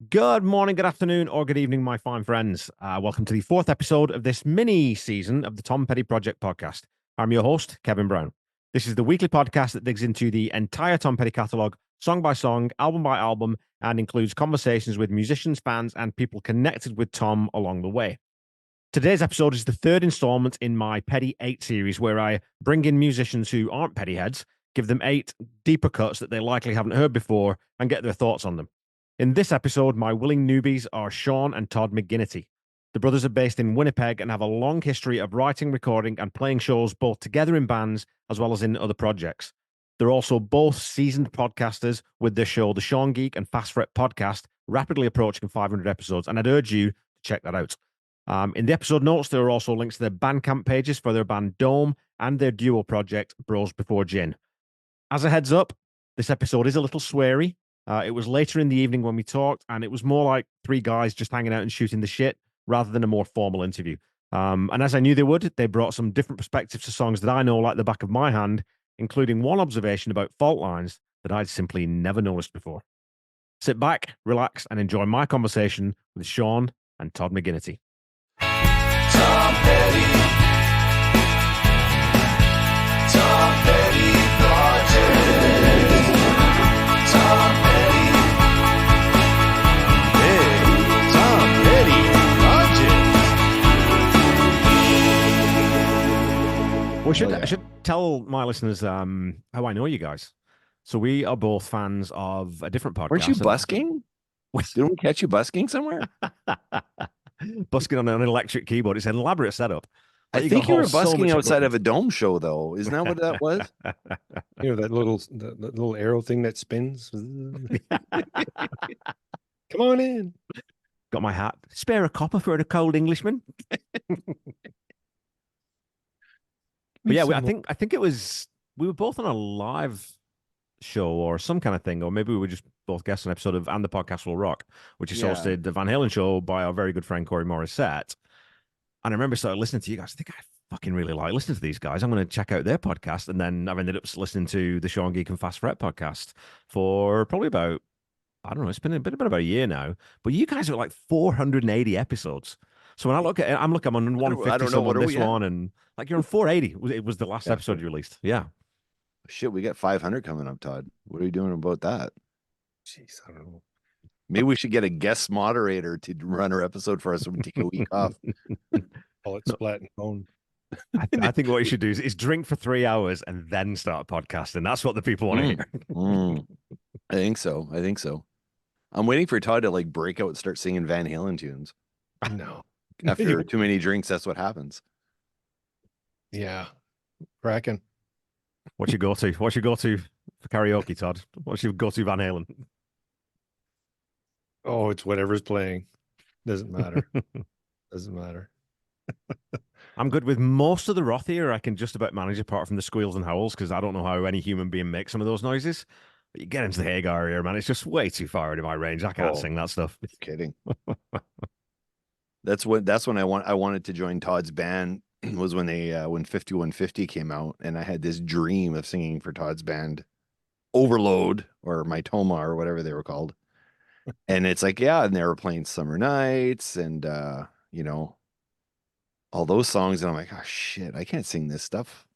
Good morning, good afternoon, or good evening, my fine friends. Welcome to the fourth episode of this mini season of the Tom Petty Project podcast. I'm your host, Kevin Brown. This is the weekly podcast that digs into the entire Tom Petty catalogue, song by song, album by album, and includes conversations with musicians, fans, and people connected with Tom along the way. Today's episode is the third installment in my Petty 8 series, where I bring in musicians who aren't Pettyheads, give them 8 deeper cuts that they likely haven't heard before, and get their thoughts on them. In this episode, my willing newbies are Sean and Todd McGinity. The brothers are based in Winnipeg and have a long history of writing, recording, and playing shows both together in bands as well as in other projects. They're also both seasoned podcasters with their show, the SeanGeek and FastFret podcast, rapidly approaching 500 episodes, and I'd urge you to check that out. In the episode notes, there are also links to their bandcamp pages for their band Dome and their duo project, Bros Before Gin. As a heads up, this episode is a little sweary. It was later in the evening when we talked, and it was more like three guys just hanging out and shooting the shit rather than a more formal interview. And as I knew they would, they brought some different perspectives to songs that I know like the back of my hand, including one observation about fault lines that I'd simply never noticed before. Sit back, relax, and enjoy my conversation with Sean and Todd McGinity. Tom Petty. Tom Petty Project. Tom Petty. Hey, Tom Petty Project. I should tell my listeners how I know you guys. So we are both fans of a different podcast. Weren't you busking? Didn't we catch you busking somewhere? Busking on an electric keyboard. It's an elaborate setup. I think you were busking outside of a Dome show, though. Isn't that what that was? You know, that little arrow thing that spins. Come on in. Got my hat. Spare a copper for a cold Englishman. But yeah, I think it was, we were both on a live show or some kind of thing, or maybe we were just both guests on an episode of And the Podcast Will Rock, which is hosted the Van Halen show by our very good friend Corey Morissette. And I remember started listening to you guys. I think I fucking really like listening to these guys. I'm going to check out their podcast. And then I've ended up listening to the Sean Geek and FastFret podcast for probably about, I don't know, it's been about a year now. But you guys are like 480 episodes. So when I look at it, I'm on 150 I don't know, on this one, and like you're on 480. It was the last episode you released. Yeah. Shit, we got 500 coming up, Todd. What are you doing about that? Jeez, I don't know. Maybe we should get a guest moderator to run our episode for us when we take a week off. Call it Splat and Bone. I think what you should do is drink for 3 hours and then start podcasting. That's what the people want to hear. I think so. I'm waiting for Todd to like break out and start singing Van Halen tunes. No. After too many drinks, that's what happens. Yeah. Cracking. What's your go-to? What's your go-to for karaoke, Todd? What's your go-to Van Halen? Oh, it's whatever's playing. Doesn't matter. Doesn't matter. I'm good with most of the Rothier. I can just about manage apart from the squeals and howls because I don't know how any human being makes some of those noises. But you get into the Hagar area, man. It's just way too far out of my range. I can't sing that stuff. Kidding. That's when I wanted to join Todd's band was when when 5150 came out, and I had this dream of singing for Todd's band Overload or My Toma or whatever they were called. And it's like, yeah, and they were playing Summer Nights and you know, all those songs, and I'm like, oh shit, I can't sing this stuff.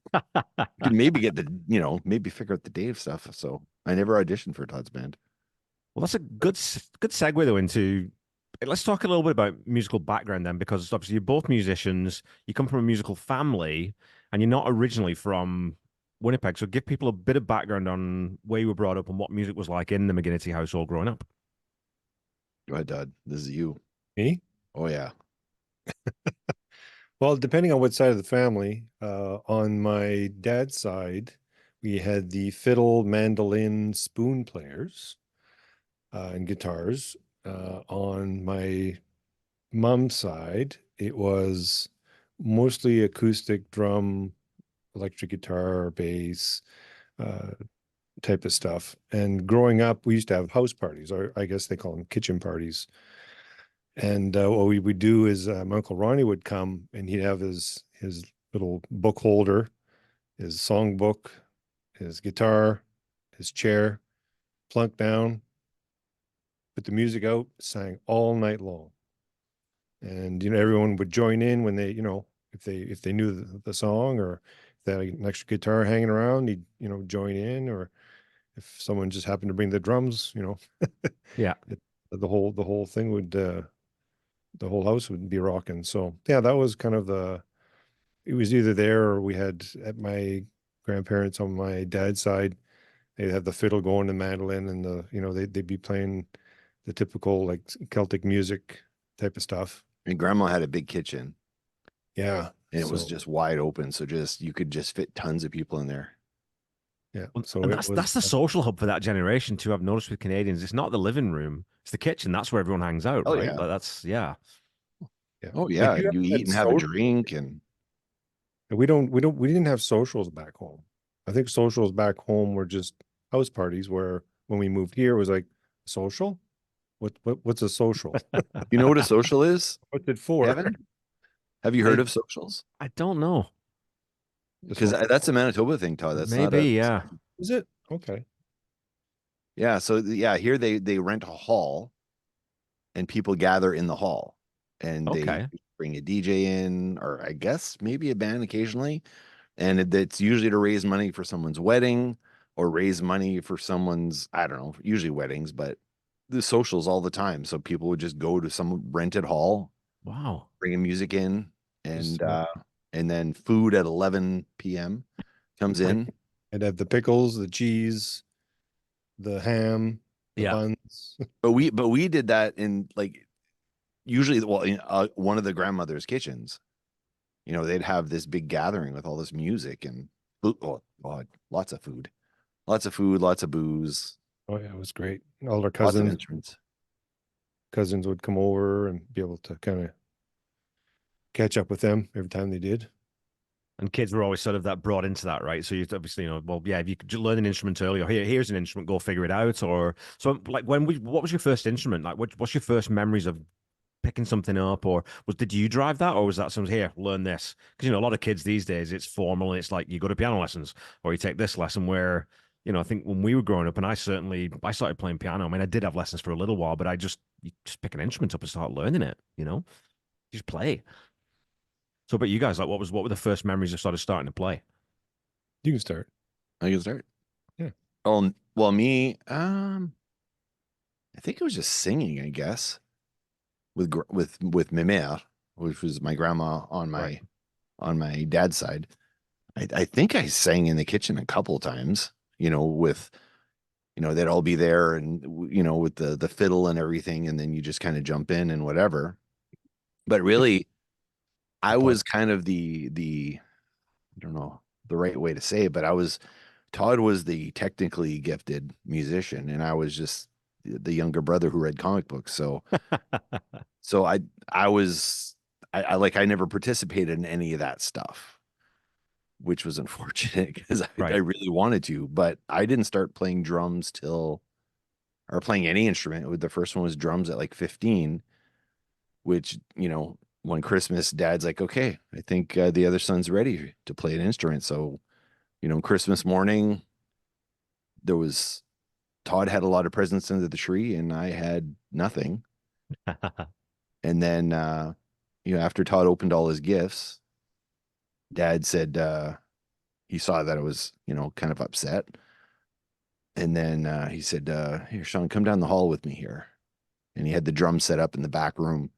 Maybe get the, maybe figure out the Dave stuff. So I never auditioned for Todd's band. Well, that's a good segue though into, let's talk a little bit about musical background then, because obviously you're both musicians, you come from a musical family, and you're not originally from Winnipeg. So give people a bit of background on where you were brought up and what music was like in the McGinity household growing up. Go ahead, Todd. This is you. Me? Oh, yeah. Well, depending on what side of the family, on my dad's side, we had the fiddle, mandolin, spoon players and guitars. On my mom's side, it was mostly acoustic drum, electric guitar, bass, type of stuff. And growing up, we used to have house parties, or I guess they call them kitchen parties. And what we would do is my Uncle Ronnie would come, and he'd have his little book holder, his songbook, his guitar, his chair, plunk down, put the music out, sang all night long. And, everyone would join in when they, if they knew the song, or if they had an extra guitar hanging around, he'd, join in, or if someone just happened to bring the drums, Yeah. the whole thing would, the whole house would be rocking. So yeah, that was kind of it was either there, or we had at my grandparents on my dad's side, they'd have the fiddle going, the mandolin, and they'd be playing the typical like Celtic music type of stuff. And grandma had a big kitchen, Yeah. and it was So, just wide open. So you could just fit tons of people in there. yeah. Well, So and it that's the was, social hub for that generation too. I've noticed with Canadians, it's not the living room, it's the kitchen. That's where everyone hangs out, Oh, right? yeah. Like that's yeah. yeah. Oh, Like, yeah. you You had eat and have a social- drink, and we didn't have socials back home. I think socials back home were just house parties, where when we moved here it was like social. What's a social? you know what a social is, What's it for? Kevin? Have you heard of socials? I don't know. The Because social- that's a Manitoba thing, Todd. That's not Maybe, yeah. Is it? Okay. Yeah. So yeah, here they rent a hall, and people gather in the hall, and they Okay. bring a DJ in, or I guess maybe a band occasionally, and it's usually to raise money for someone's wedding, or raise money for someone's, I don't know, usually weddings, but the socials all the time. So people would just go to some rented hall, Wow. bringing music in, and Just, and then food at 11 p.m. comes in. I'd have the pickles, the cheese, the ham, the Yeah. buns. But we did that in like usually, well, in one of the grandmother's kitchens. They'd have this big gathering with all this music and food. Oh God, lots of food, lots of booze, Oh yeah, it was great. All our lots of cousins instruments. would come over and be able to kind of catch up with them every time they did. And kids were always sort of that brought into that, right? So you obviously, well, yeah, if you could learn an instrument early, or here's an instrument, go figure it out. Or so, like, what was your first instrument? Like, what's your first memories of picking something up, or did you drive that, or was that someone's here, learn this? Because a lot of kids these days, it's formal, and it's like you go to piano lessons or you take this lesson. Where I think when we were growing up, and I started playing piano. I mean, I did have lessons for a little while, but you just pick an instrument up and start learning it. Just play. So, but you guys, like, what were the first memories of starting to play? You can start. I can start. Yeah. Well, me, I think it was just singing, I guess, with Mimère, which was my grandma on my dad's side. I think I sang in the kitchen a couple of times, with, they'd all be there, and, with the fiddle and everything. And then you just kind of jump in and whatever. But really, I was kind of I don't know the right way to say it, but Todd was the technically gifted musician, and I was just the younger brother who read comic books. So I never participated in any of that stuff, which was unfortunate because I Right. really wanted to, but I didn't start playing drums or playing any instrument. The first one was drums at like 15, which, one Christmas, Dad's like, okay, I think the other son's ready to play an instrument. So, Christmas morning, Todd had a lot of presents under the tree, and I had nothing. And then, after Todd opened all his gifts, Dad said he saw that I was, kind of upset. And then he said, here, Sean, come down the hall with me here. And he had the drum set up in the back room.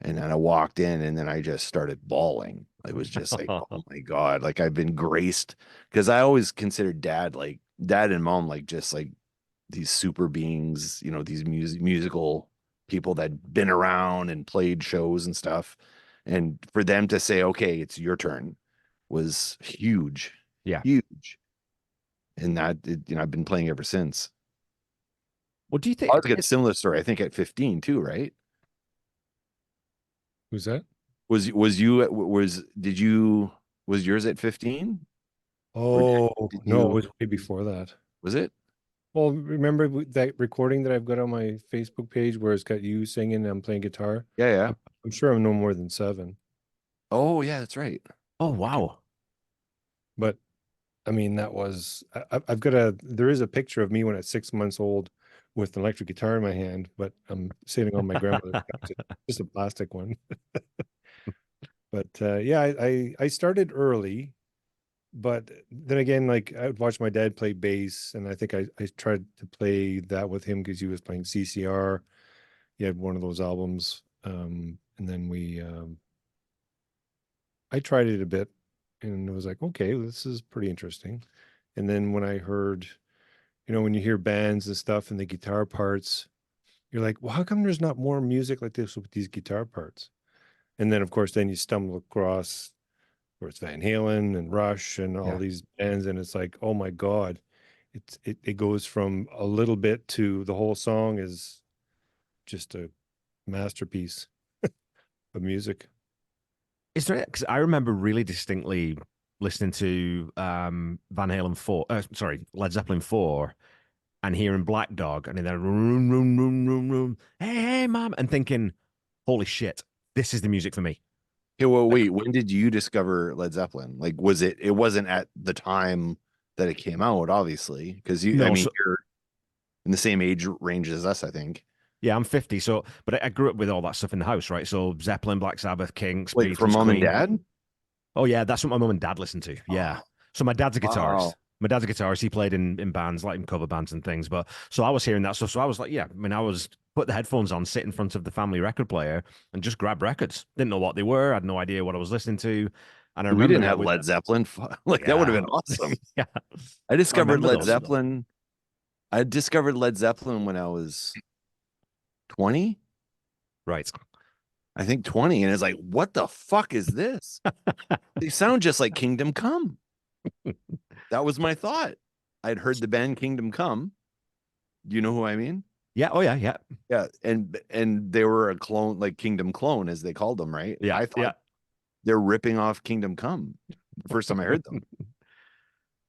And then I walked in, and then I just started bawling. I was just like, oh my God, like I've been graced, because I always considered Dad and Mom, like just like these super beings, these musical people that'd been around and played shows and stuff. And for them to say, okay, it's your turn, was huge. Yeah. Huge. And I've been playing ever since. What do you think? I was got a similar story, I think at 15 too, right? Who's that? Was yours at 15? Oh, did no, you- it was way before that. Was it? Well, remember that recording that I've got on my Facebook page where it's got you singing and I'm playing guitar? Yeah. I'm sure I'm no more than 7. Oh yeah, that's right. Oh, wow. But I mean, that was, I've got there is a picture of me when at 6 months old with an electric guitar in my hand, but I'm sitting on my grandmother's couch. It's just a plastic one. But yeah, I started early, but then again, like I would watch my dad play bass, and I think I tried to play that with him because he was playing CCR. He had one of those albums, and then I tried it a bit, and it was like, okay, this is pretty interesting. And then when I heard, when you hear bands and stuff and the guitar parts, you're like, well, how come there's not more music like this with these guitar parts? And then, of course, then you stumble across where it's Van Halen and Rush and all Yeah. these bands, and it's like, oh my God, it goes from a little bit to the whole song is just a masterpiece of music. Is there? Because I remember really distinctly listening to Van Halen 4, sorry, Led Zeppelin 4, and hearing Black Dog, and then room, room, room, room, room, hey, mom, and thinking, holy shit, this is the music for me. Okay, well, wait, when did you discover Led Zeppelin? Like, it wasn't at the time that it came out, obviously, because No, you're in the same age range as us, I think. Yeah, I'm 50, so but I grew up with all that stuff in the house, right? So Zeppelin, Black Sabbath, Kinks, Like from Beatles, mom and Queen. dad? Oh yeah, that's what my mum and dad listened to. Yeah. So my dad's a guitarist. Wow. My dad's a guitarist. He played in bands, like in cover bands and things. But so I was hearing that stuff. So I was like, yeah, I mean, I was put the headphones on, sit in front of the family record player and just grab records. Didn't know what they were. I had no idea what I was listening to. And I We remember didn't now have with Led Zeppelin. Like, that would have been awesome. yeah. I discovered remember Led those. Zeppelin. I discovered Led Zeppelin when I was 20, Right. I think 20, and it's like, what the fuck is this? They sound just like Kingdom Come. That was my thought. I'd heard the band Kingdom Come. Do you know who I mean? Yeah. Oh yeah. Yeah. Yeah, and they were a clone, like Kingdom clone, as they called them, right? Yeah. I thought Yeah. they're ripping off Kingdom Come the first time I heard them.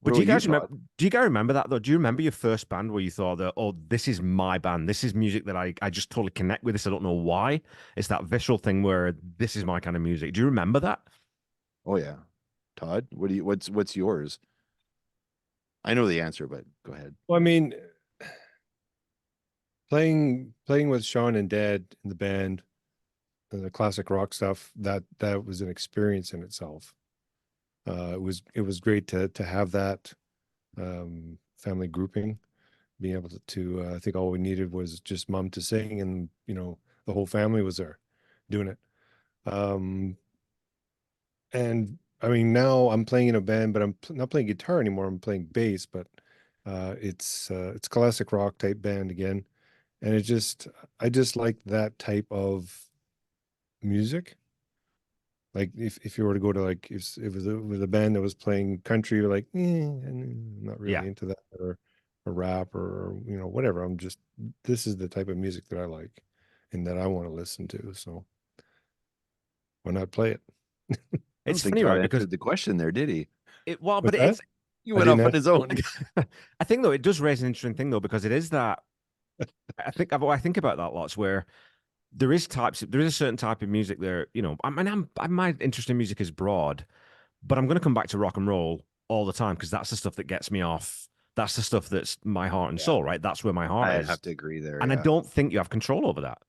But What do you about guys remember? Todd? Do you guys remember that though? Do you remember your first band where you thought that, oh, this is my band. This is music that I just totally connect with. This I don't know why. It's that visceral thing where this is my kind of music. Do you remember that? Oh yeah, Todd. What's yours? I know the answer, but go ahead. Well, I mean, playing with Sean and Dad in the band, the classic rock stuff, that was an experience in itself. It was great to have that family grouping, being able to I think all we needed was just mom to sing, and the whole family was there doing it. And I mean, now I'm playing in a band, but I'm not playing guitar anymore. I'm playing bass, but it's classic rock type band again, and I just like that type of music. Like if you were to go to, like, if it was with a band that was playing country, you're like, I'm not really Yeah. into that, or rap, or whatever. This is the type of music that I like and that I want to listen to. So why not play it? I don't It's think funny, Todd right? Because answered the question there, did he? well, What's but that? it's He I went off didn't on his own. I think though it does raise an interesting thing though, because it is that I think about that lots where there is a certain type of music there, I mean, my interest in music is broad, but I'm going to come back to rock and roll all the time because that's the stuff that gets me off. That's the stuff that's my heart and Yeah. soul, right? That's where my heart I is. have to agree there. And I Yeah. don't think you have control over that.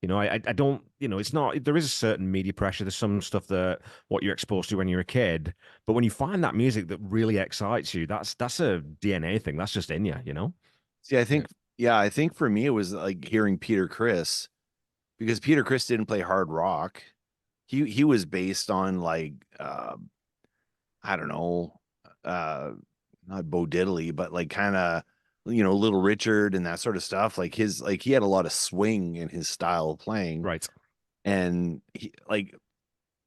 I don't, it's not, there is a certain media pressure. There's some stuff that what you're exposed to when you're a kid. But when you find that music that really excites you, that's a DNA thing. That's just in you. See, I think for me it was like hearing Peter Criss, because Peter Criss didn't play hard rock. He was based on, like, I don't know, not Bo Diddley, but like kind of, Little Richard and that sort of stuff. Like he had a lot of swing in his style of playing. Right. And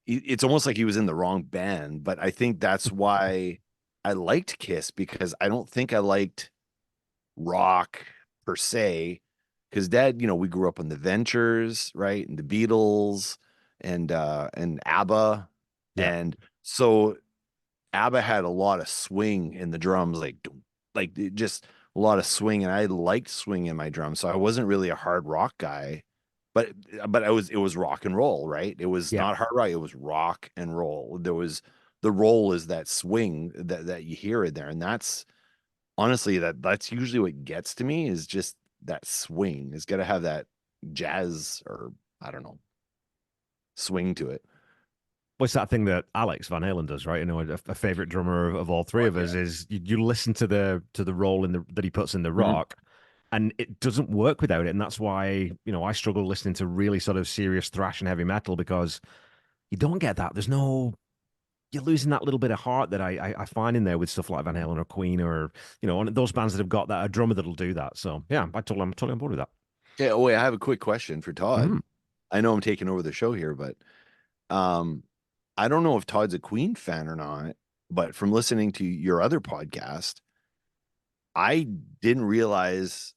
it's almost like he was in the wrong band, but I think that's why I liked Kiss, because I don't think I liked rock per se, because Dad, we grew up on the Ventures, right, and the Beatles, and ABBA, Yeah. and so ABBA had a lot of swing in the drums, just a lot of swing, and I liked swing in my drums, so I wasn't really a hard rock guy, but it was rock and roll, right? It was Yeah. not hard rock, it was rock and roll. There was the roll is that swing that you hear in there, and that's honestly that's usually what gets to me, is just that swing. It's got to have that jazz, or I don't know, swing to it. What's that thing that Alex Van Halen does, right? You know, a favorite drummer of all three of us is you listen to the role in the that he puts in the rock, and it doesn't work without it. And that's why, you know, I struggle listening to really sort of serious thrash and heavy metal, because you don't get that. There's no, you're losing that little bit of heart that I find in there with stuff like Van Halen or Queen, or, you know, those bands that have got that, a drummer that'll do that. So yeah, I'm totally on board with that. Yeah. Oh, wait, I have a quick question for Todd. Mhm. I know I'm taking over the show here, but I don't know if Todd's a Queen fan or not, but from listening to your other podcast, I didn't realize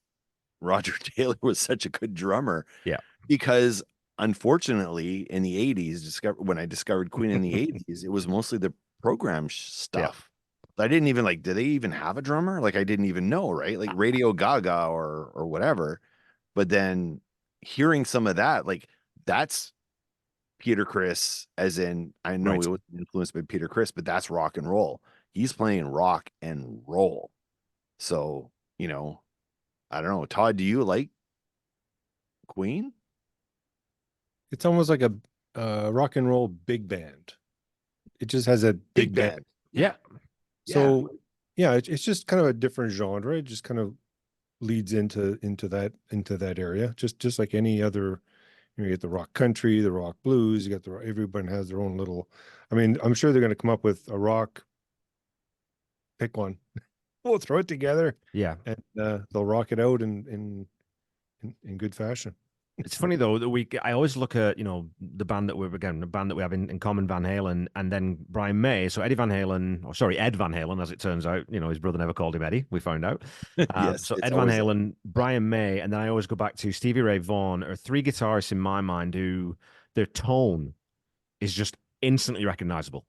Roger Taylor was such a good drummer. Yeah. Because unfortunately, in the 80s, when I discovered Queen in the 80s, it was mostly the program stuff. I didn't even like, did they even have a drummer? Like, I didn't even know, right? Like Radio Gaga or whatever. But then hearing some of that, like, that's Peter Criss, as in, I know Right. it was influenced by Peter Criss, but that's rock and roll. He's playing rock and roll. So, you know, I don't know. Todd, do you like Queen? It's almost like a rock and roll big band. It just has a big band. Yeah. So yeah, it's just kind of a different genre. It just kind of leads into that area. Just like any other, you know, you get the rock country, the rock blues, you got everyone has their own little, I mean, I'm sure they're going to come up with a rock, pick one. We'll throw it together Yeah. and they'll rock it out in good fashion. It's funny though that I always look at, you know, the band that we have in common, Van Halen, and then Brian May. So Ed Van Halen, as it turns out, you know, his brother never called him Eddie. We found out. Yes, so it's Ed Van always Halen, Brian May, and then I always go back to Stevie Ray Vaughan, are three guitarists in my mind who their tone is just instantly recognizable.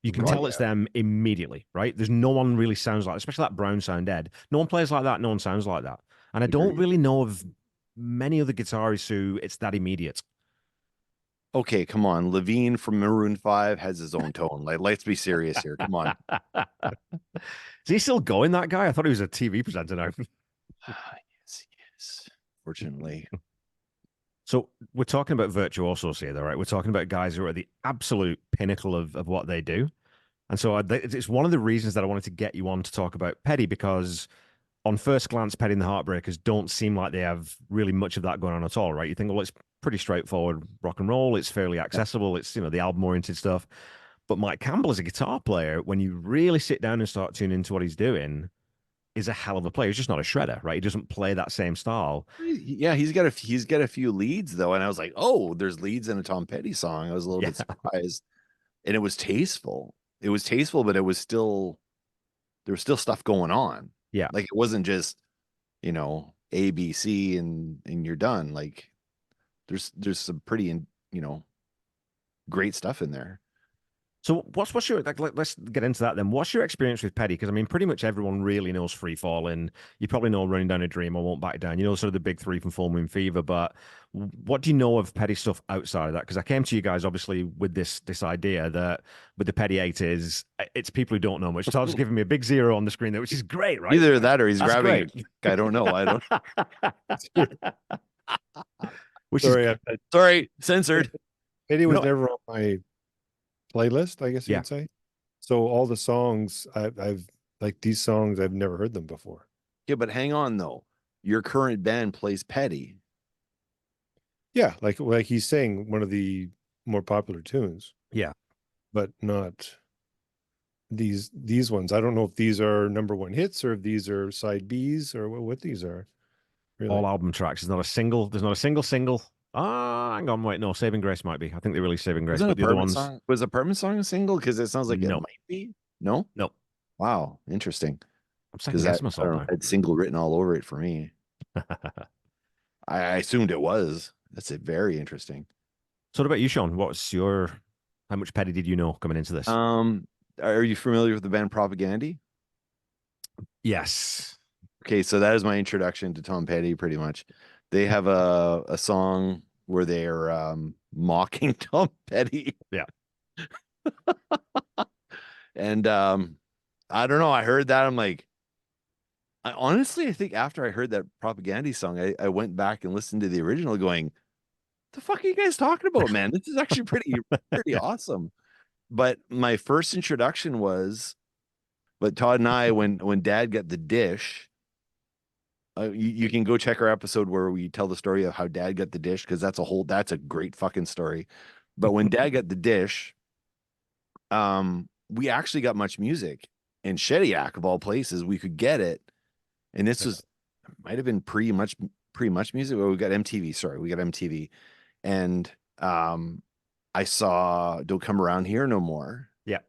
You can Right, tell it's them immediately, right? There's no one really sounds like, especially that brown sound Ed. No one plays like that. No one sounds like that. And I don't Agreed. really know of many other guitarists who it's that immediate. Okay, come on. Levine from Maroon 5 has his own tone. Like, let's be serious here. Come on. Is he still going, that guy? I thought he was a TV presenter now. Yes. Fortunately. So we're talking about virtuosos here, though, right? We're talking about guys who are at the absolute pinnacle of what they do. And so it's one of the reasons that I wanted to get you on to talk about Petty, because on first glance, Petty and the Heartbreakers don't seem like they have really much of that going on at all, right? You think, well, it's pretty straightforward rock and roll. It's fairly accessible. It's, you know, the album-oriented stuff. But Mike Campbell, as a guitar player, when you really sit down and start tuning into what he's doing, is a hell of a player. He's just not a shredder, right? He doesn't play that same style. Yeah, he's got a few leads though, and I was like, oh, there's leads in a Tom Petty song. I was a little bit surprised, and it was tasteful. It was tasteful, but there was still stuff going on. Yeah, Like, it wasn't just, you know, A, B, C, and you're done. Like, there's some pretty, you know, great stuff in there. So what's your, like, let's get into that then. What's your experience with Petty? Because I mean, pretty much everyone really knows Free Falling. You probably know Running Down a Dream, I Won't Back Down. You know, sort of the big three from Full Moon Fever. But what do you know of Petty stuff outside of that? Because I came to you guys obviously with this idea that with the Petty 80s, it's people who don't know much. Todd's giving me a big 0 on the screen there, which is great, right? Either that or he's That's grabbing great. it. I don't know. I don't. Which is Sorry, censored. Petty was No. never on my playlist, I guess you Yeah. would say. So all the songs I've like, these songs, I've never heard them before. Yeah, but hang on though. Your current band plays Petty. Yeah, like he's saying, one of the more popular tunes. Yeah. But not these ones. I don't know if these are #1 hits or if these are side Bs or what these are. Really. all album tracks. There's not a single. Hang on, wait, no, Saving Grace might be. I think they released Saving Grace, Wasn't but the other ones, song, was Apartment Song a single? Because it sounds like it No. might be. No? No. Wow, interesting. I'm second Because guessing I myself don't now. know, it had single written all over it for me. I assumed it was. That's very interesting. So what about you, Sean? How much Petty did you know coming into this? Are you familiar with the band Propaganda? Yes. Okay, so that is my introduction to Tom Petty, pretty much. They have a song where they're mocking Tom Petty. Yeah. And I don't know, I heard that, I'm like, I think after I heard that Propaganda song, I went back and listened to the original going, the fuck are you guys talking about, man? This is actually pretty awesome. But my first introduction was, but Todd and I, when Dad got the dish, you can go check our episode where we tell the story of how Dad got the dish, because that's a great fucking story. But when Dad got the dish, we actually got Much Music in Shediac of all places. We could get it, and this was might have been pre-much music. Well, we got MTV. Sorry, we got MTV, and I saw Don't Come Around Here No More. Yeah.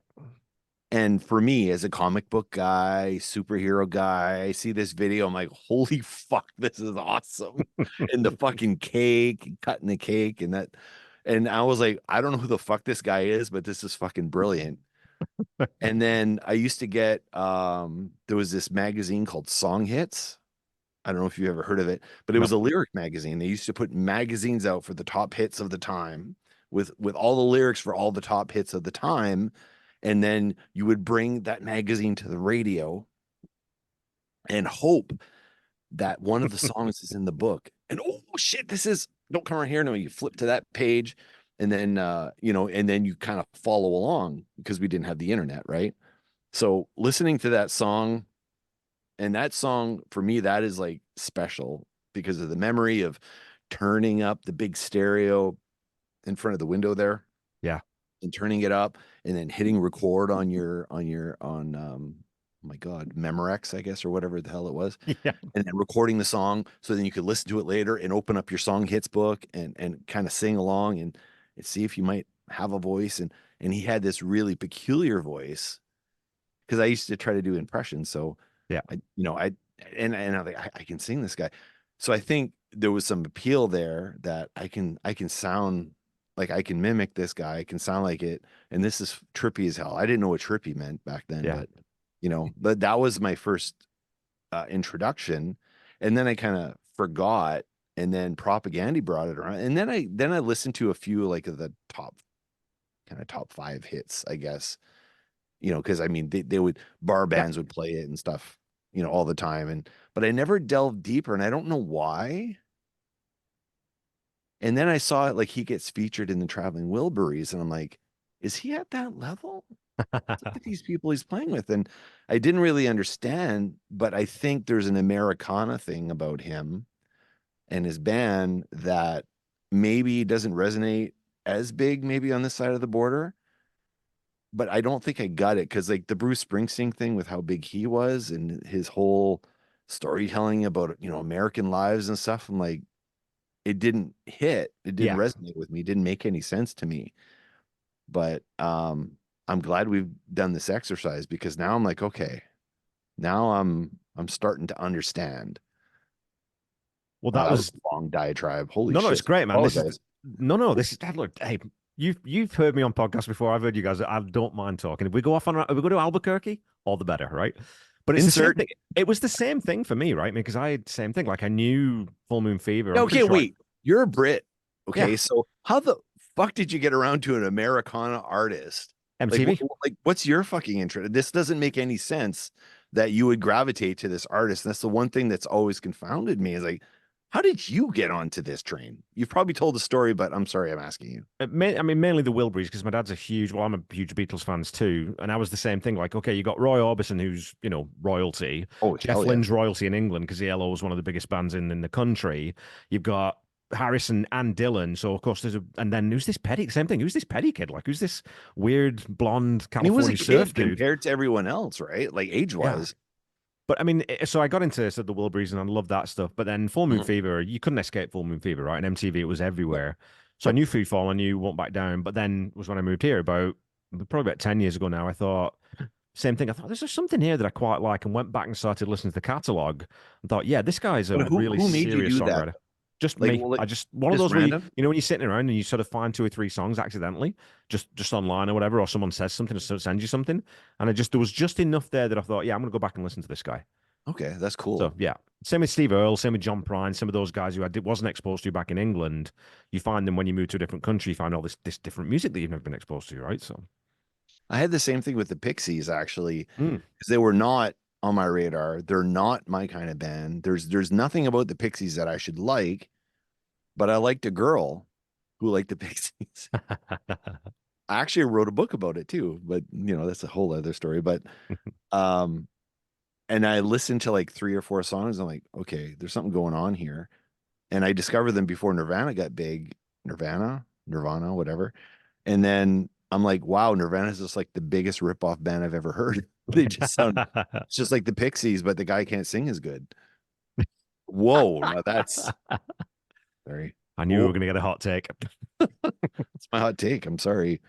And for me, as a comic book guy, superhero guy, I see this video. I'm like, holy fuck, this is awesome. And the fucking cake, cutting the cake, and that. And I was like, I don't know who the fuck this guy is, but this is fucking brilliant. And then I used to get, there was this magazine called Song Hits. I don't know if you ever heard of it, but it was a lyric magazine. They used to put magazines out for the top hits of the time with all the lyrics for all the top hits of the time. And then you would bring that magazine to the radio and hope that one of the songs is in the book. And oh shit, this is Don't Come Around Here. No, you flip to that page, and then and then you kind of follow along because we didn't have the internet, right? So listening to that song, and that song for me, that is like special because of the memory of turning up the big stereo in front of the window there. Yeah. And turning it up and then hitting record on oh my God, Memorex, I guess, or whatever the hell it was. Yeah. And then recording the song so then you could listen to it later and open up your song hits book and kind of sing along and see if you might have a voice. And he had this really peculiar voice because I used to try to do impressions. So yeah, I'm like, I can sing this guy. So I think there was some appeal there that I can sound like I can mimic this guy. I can sound like it. And this is trippy as hell. I didn't know what trippy meant back then, but that was my first introduction. And then I kind of forgot. And then Propaganda brought it around. And then I listened to a few like of the top 5 hits, I guess, because I mean, they would, bar bands would play it and stuff, all the time. But I never delved deeper and I don't know why. And then I saw it like he gets featured in the Traveling Wilburys, and I'm like, is he at that level? Look at these people he's playing with. And I didn't really understand, but I think there's an Americana thing about him and his band that maybe doesn't resonate as big, maybe on this side of the border. But I don't think I got it because like the Bruce Springsteen thing with how big he was and his whole storytelling about, American lives and stuff. I'm like, it didn't hit. It didn't resonate with me. It didn't make any sense to me. But I'm glad we've done this exercise because now I'm like, okay, now I'm starting to understand. Well, that was a long diatribe. Holy shit. No, it's great, man. This is look, hey, you've heard me on podcasts before. I've heard you guys. I don't mind talking. If we go to Albuquerque, all the better, right? But it's the same thing. It was the same thing for me, right? Because I had same thing. Like I knew Full Moon Fever. Okay, wait. You're a Brit. Okay, so how the fuck did you get around to an Americana artist? MTV. Like what's your fucking interest? This doesn't make any sense that you would gravitate to this artist. And that's the one thing that's always confounded me is like, how did you get onto this train? You've probably told the story, but I'm sorry, I'm asking you. I mean, mainly the Wilburys, because my dad's I'm a huge Beatles fan too. And I was the same thing. Like, okay, you got Roy Orbison, who's, royalty. Oh, Jeff Lynne's royalty in England, because the LO is one of the biggest bands in the country. You've got Harrison and Dylan. So, of course, and then who's this Petty? Same thing. Who's this Petty kid? Like, who's this weird blonde California surf dude? Compared to everyone else, right? Like, age-wise. Yeah. But I mean, so I got into the Wilburys and I love that stuff. But then Full Moon Fever, you couldn't escape Full Moon Fever, right? And MTV, it was everywhere. So I knew Free Fall, I knew Won't Back Down. But then was when I moved here probably about 10 years ago now. I thought, same thing. I thought, there's something here that I quite like, and went back and started listening to the catalog and thought, yeah, this guy's a really serious songwriter. That? Just like, me. Well, like, I just one of those where when you're sitting around and you sort of find 2 or 3 songs accidentally, just online or whatever, or someone says something or sends you something, and there was just enough there that I thought, yeah, I'm gonna go back and listen to this guy. Okay, that's cool. So yeah, same with Steve Earle, same with John Prine, some of those guys who I wasn't exposed to back in England. You find them when you move to a different country, you find all this different music that you've never been exposed to, right? So I had the same thing with the Pixies actually, because they were not on my radar. They're not my kind of band. There's nothing about the Pixies that I should like, but I liked a girl who liked the Pixies. I actually wrote a book about it too, but that's a whole other story. But and I listened to like 3 or 4 songs. I'm like, okay, there's something going on here. And I discovered them before Nirvana got big. Nirvana, whatever. And then I'm like, wow, Nirvana is just like the biggest ripoff band I've ever heard. They just sound it's just like the Pixies, but the guy can't sing as good. Whoa, now that's sorry. I knew we were going to get a hot take. It's my hot take. I'm sorry.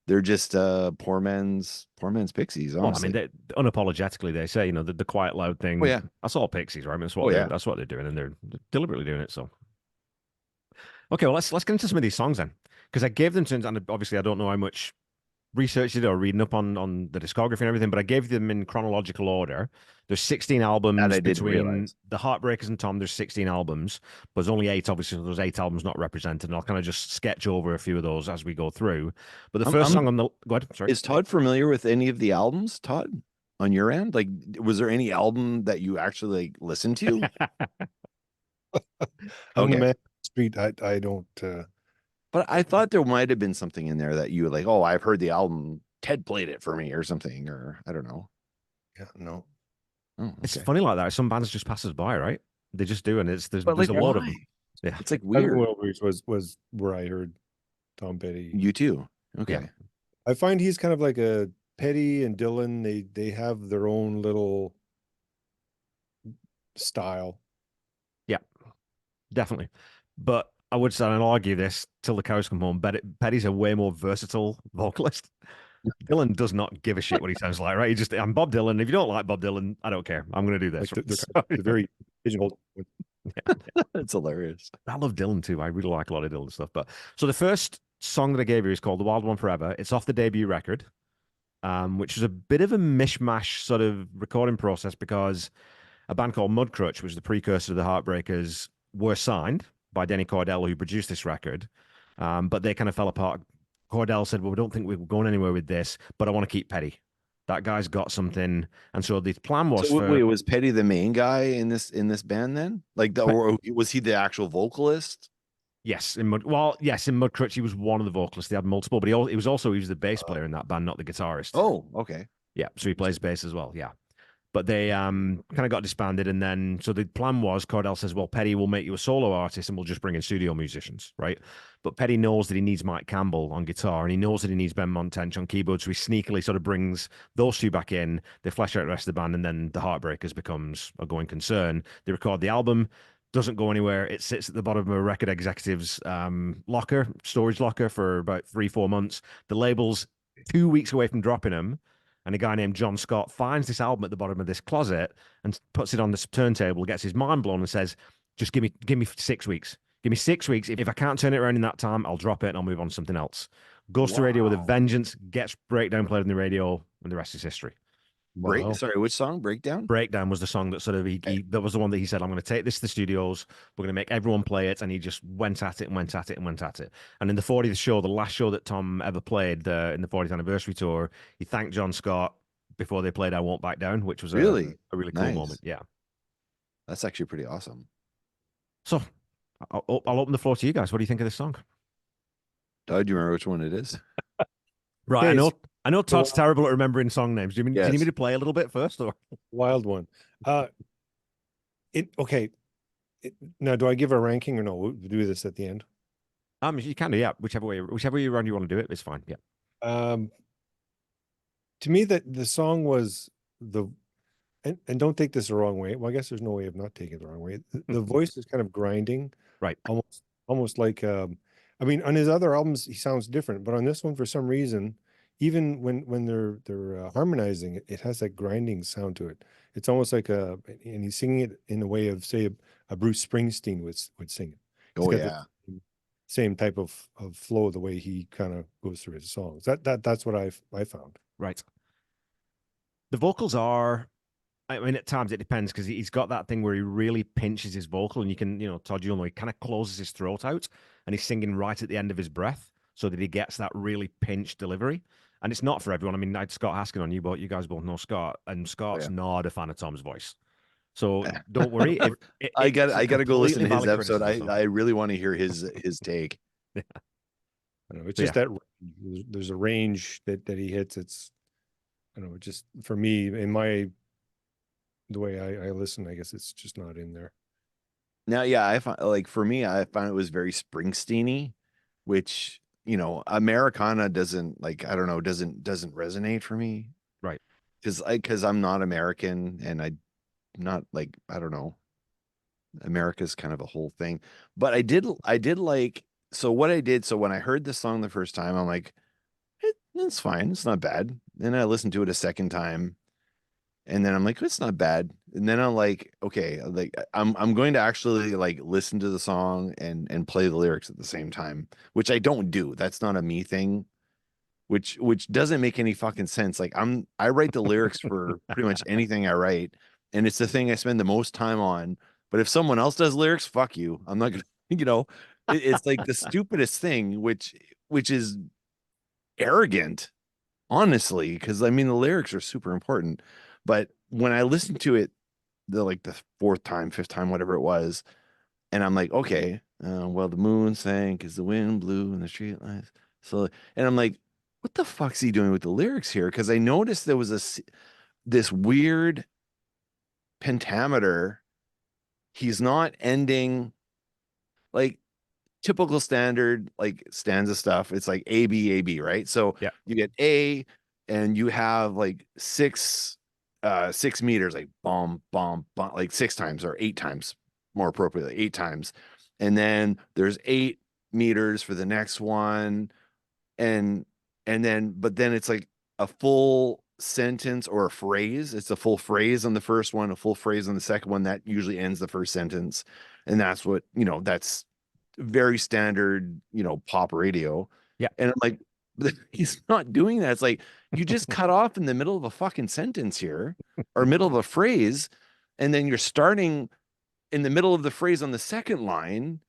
They're just poor man's Pixies. Well, I Honestly. mean, unapologetically, they say, the quiet, loud thing. Oh, yeah. That's all Pixies, right? I mean, Oh, yeah. that's what they're doing, and they're deliberately doing it. So, okay, well, let's get into some of these songs then, because I gave them to, and obviously, I don't know how much research you did or reading up on the discography and everything, but I gave them in chronological order. There's 16 albums That I didn't between realize. the Heartbreakers and Tom. There's 16 albums, but there's only 8. Obviously, there's 8 albums not represented, and I'll kind of just sketch over a few of those as we go through. But the 1st song on the go ahead, sorry. Is Todd familiar with any of the albums, Todd? On your end, like, was there any album that you actually like listened to? On the Okay. Man Street, I don't. But I thought there might have been something in there that you were like, oh, I've heard the album. Ted played it for me or something, or I don't know. Yeah, no. Oh, It's okay. funny like that. Some bands just pass us by, right? They just do, and there's But a like, lot of why? them. Yeah, It's like weird. Was where I heard Tom Petty. You too. Okay. I find he's kind of like a Petty and Dylan. They have their own little style. yeah, definitely. But I would say, and I'll argue this till the cows come home, Petty's a way more versatile vocalist. Dylan does not give a shit what he sounds like, right? I'm Bob Dylan. If you don't like Bob Dylan, I don't care. I'm going to do this. Like the very pigeonholed. It's hilarious. I love Dylan too. I really like a lot of Dylan stuff. But so the first song that I gave you is called "The Wild One Forever." It's off the debut record, which is a bit of a mishmash sort of recording process because a band called Mudcrutch, which is the precursor to the Heartbreakers, were signed by Denny Cordell, who produced this record, but they kind of fell apart. Cordell said, well, we don't think we're going anywhere with this, but I want to keep Petty. That guy's got something. And so the plan was Wait, was Petty the main guy in this band then? Like, or was he the actual vocalist? Yes, in Mudcrutch, he was one of the vocalists. They had multiple, but he was the bass player in that band, not the guitarist. Oh, okay. Yeah, so he plays bass as well. Yeah. But they kind of got disbanded, and then so the plan was Cordell says, well, Petty will make you a solo artist and we'll just bring in studio musicians, right? But Petty knows that he needs Mike Campbell on guitar and he knows that he needs Ben Montench on keyboard, so he sneakily sort of brings those two back in. They flesh out the rest of the band, and then the Heartbreakers becomes a going concern. They record the album, doesn't go anywhere. It sits at the bottom of a record executive's storage locker for about 3-4 months. The label's 2 weeks away from dropping them. And a guy named John Scott finds this album at the bottom of this closet and puts it on this turntable, gets his mind blown and says, just give me 6 weeks. Give me 6 weeks. If I can't turn it around in that time, I'll drop it and I'll move on to something else. Goes to radio with a vengeance, gets Breakdown played on the radio, and the rest is history. Wow. Sorry, which song? Breakdown? Breakdown was the song that sort of that was the one that he said, I'm going to take this to the studios. We're going to make everyone play it. And he just went at it and went at it and went at it. And in the 40th show, the last show that Tom ever played in the 40th anniversary tour, he thanked John Scott before they played I Won't Back Down, which was a really cool moment. Yeah. That's actually pretty awesome. So I'll open the floor to you guys. What do you think of this song? Todd, do you remember which one it is? Right. Okay, I know Todd's terrible at remembering song names. Do you need me to play a little bit first, or Wild One. Okay. Now, do I give a ranking or no? We'll do this at the end. you can do, yeah, whichever way around you want to do it, it's fine. Yeah. To me, that the song was and don't take this the wrong way. Well, I guess there's no way of not taking it the wrong way. The voice is kind of grinding, Right. almost like I mean, on his other albums he sounds different, but on this one, for some reason, even when they're harmonizing, it has that grinding sound to it. It's almost like and he's singing it in a way of, say, a Bruce Springsteen would sing it. Oh, got yeah. the same type of flow, the way he kind of goes through his songs. That's what I found. Right. The vocals are, I mean, at times it depends because he's got that thing where he really pinches his vocal, and you can, Todd, he kind of closes his throat out and he's singing right at the end of his breath. so that he gets that really pinched delivery. And it's not for everyone. I mean, I had Scott asking on you, but you guys both know Scott, and Scott's not a fan of Tom's voice. So don't worry. If I got it's a to go listen to completely his valid episode. criticism, I really want to hear his take. I don't know. It's So, just that there's a range that he hits. It's, I don't know, just for me, the way I listen, I guess it's just not in there. Now, yeah, I find like for me, I found it was very Springsteen-y, which, you know, Americana doesn't like, I don't know, doesn't resonate for me. right. Because I'm not American and I'm not like, I don't know, America's kind of a whole thing. But I did like, so what I did, so when I heard this song the first time, I'm like, it's fine, it's not bad. Then I listened to it a second time, and then I'm like, it's not bad. And then I'm like, okay, like I'm going to actually like listen to the song and play the lyrics at the same time, which I don't do. That's not a me thing, which doesn't make any fucking sense. Like I write the lyrics for pretty much anything I write, and it's the thing I spend the most time on. But if someone else does lyrics, fuck you. I'm not gonna, you know, it's like the stupidest thing, which is arrogant, honestly, because I mean the lyrics are super important. But when I listened to it the fourth time, fifth time, whatever it was, and I'm like, okay, well, the moon sank as the wind blew and the street lights. So, and I'm like, what the fuck's he doing with the lyrics here? Because I noticed there was this weird pentameter. He's not ending like typical standard like stanza stuff. It's like A B A B, right? So Yeah. you get A, and you have like 6 meters, like bomb, bomb, bomb, like 6 times or 8 times, more appropriately, 8 times. And then there's 8 meters for the next one. And then, but then it's like a full sentence or a phrase. It's a full phrase on the first one, a full phrase on the second one. That usually ends the first sentence. And that's what, you know, that's very standard, you know, pop radio. Yeah. And I'm like, he's not doing that. It's like you just cut off in the middle of a fucking sentence here or middle of a phrase, and then you're starting in the middle of the phrase on the second line,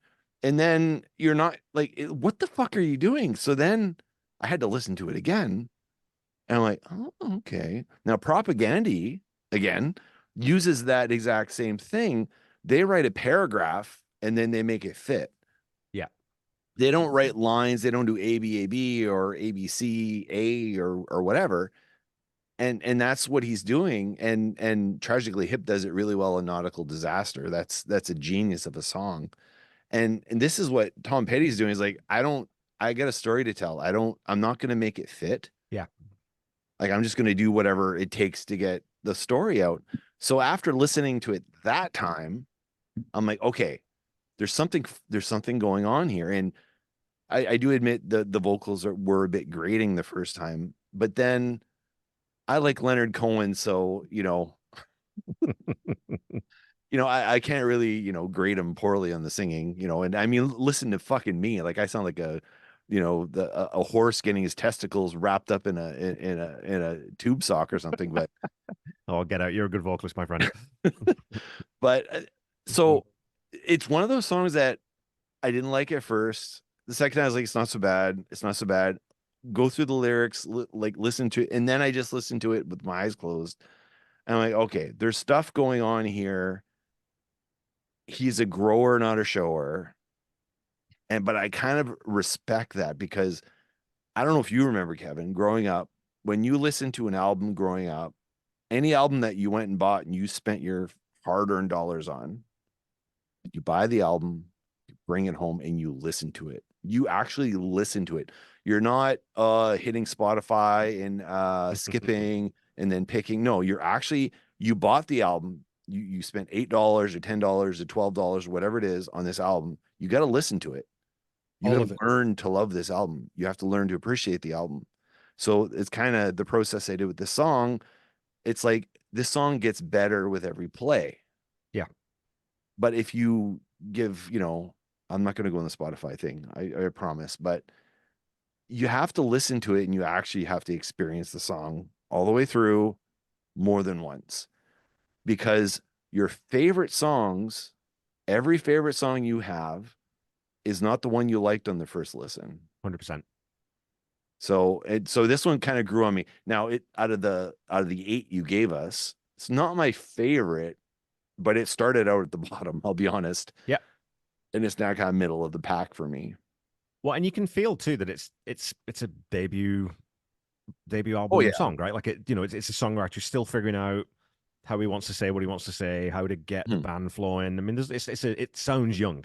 and then you're not like, what the fuck are you doing? So then I had to listen to it again, and I'm like, oh, okay. Now Propaganda again uses that exact same thing. They write a paragraph and then they make it fit. Yeah. They don't write lines. They don't do ABAB or ABCA or whatever. And that's what he's doing. And Tragically Hip does it really well in Nautical Disaster. That's a genius of a song. And this is what Tom Petty's doing, is like, I got a story to tell. I'm not going to make it fit. Yeah. Like, I'm just going to do whatever it takes to get the story out. So after listening to it that time, I'm like, okay, there's something going on here. And I do admit the vocals were a bit grating the first time, but then I like Leonard Cohen, so I can't really grade him poorly on the singing, and I mean, listen to fucking me, like I sound like a horse getting his testicles wrapped up in a tube sock or something, but Oh, get out! You're a good vocalist, my friend. but so it's one of those songs that I didn't like at first. The second time I was like, it's not so bad. It's not so bad. Go through the lyrics, listen to it. And then I just listened to it with my eyes closed. And I'm like, okay, there's stuff going on here. He's a grower, not a shower. But I kind of respect that, because I don't know if you remember, Kevin, growing up, when you listen to an album growing up, any album that you went and bought and you spent your hard-earned dollars on, you buy the album, you bring it home, and you listen to it. You actually listen to it. You're not hitting Spotify and skipping and then picking. No, you bought the album. You spent $8 or $10 or $12, whatever it is, on this album. You got to listen to it. You got to learn to love this album. You have to learn to appreciate the album. So it's kind of the process I did with this song. It's like this song gets better with every play. Yeah. But if you give, I'm not going to go on the Spotify thing, I promise, but you have to listen to it and you actually have to experience the song all the way through more than once, because your favorite songs, every favorite song you have, is not the one you liked on the first listen. 100%. So this one kind of grew on me. Now out of the 8 you gave us, it's not my favorite, but it started out at the bottom, I'll be honest. Yeah. And it's now kind of middle of the pack for me. Well, and you can feel too that it's a debut album Oh, yeah. song, right? Like it's a songwriter who's still figuring out how he wants to say what he wants to say, how to get the band flowing. I mean, it sounds young.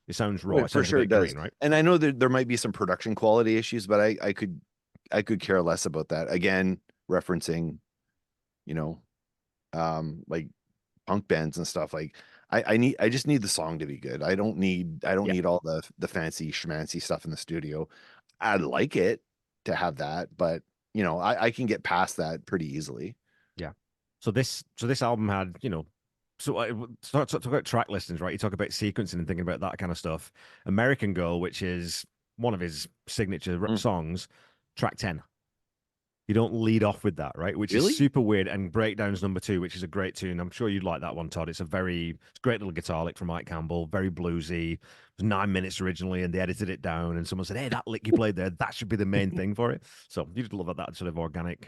It sounds raw. Wait, It for sounds a sure bit it does. green, right? And I know that there might be some production quality issues, but I could care less about that. Again, referencing, you know, like punk bands and stuff. Like I just need the song to be good. I don't need all the fancy schmancy stuff in the studio. I'd like it to have that, but I can get past that pretty easily. Yeah. So this album had, talk about track listings, right? You talk about sequencing and thinking about that kind of stuff. American Girl, which is one of his signature songs, track 10. You don't lead off with that, right? Which is Really? super weird. And Breakdown's number 2, which is a great tune. I'm sure you'd like that one, Todd. It's a great little guitar lick from Mike Campbell, very bluesy. It was 9 minutes originally, and they edited it down. And someone said, "Hey, that lick you played there, that should be the main thing for it." So you just love that sort of organic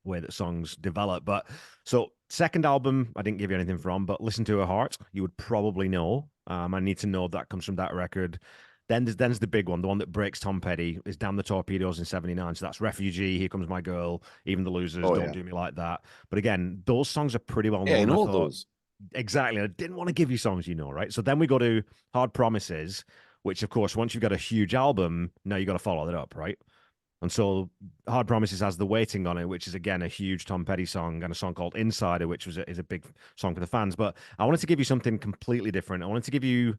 way that songs develop. But so second album, I didn't give you anything from, but Listen to Her Heart, you would probably know. I Need to Know that comes from that record. Then there's the big one, the one that breaks Tom Petty, is Damn the Torpedoes in '79. So that's Refugee, Here Comes My Girl, Even the Losers, Don't Do Me Like That. But again, those songs are pretty well known. Yeah, I know all those. Exactly. I didn't want to give you songs, right? So then we go to Hard Promises, which, of course, once you've got a huge album, now you got to follow that up, right? And so Hard Promises has The Waiting on it, which is, again, a huge Tom Petty song, and a song called Insider, which is a big song for the fans. But I wanted to give you something completely different. I wanted to give you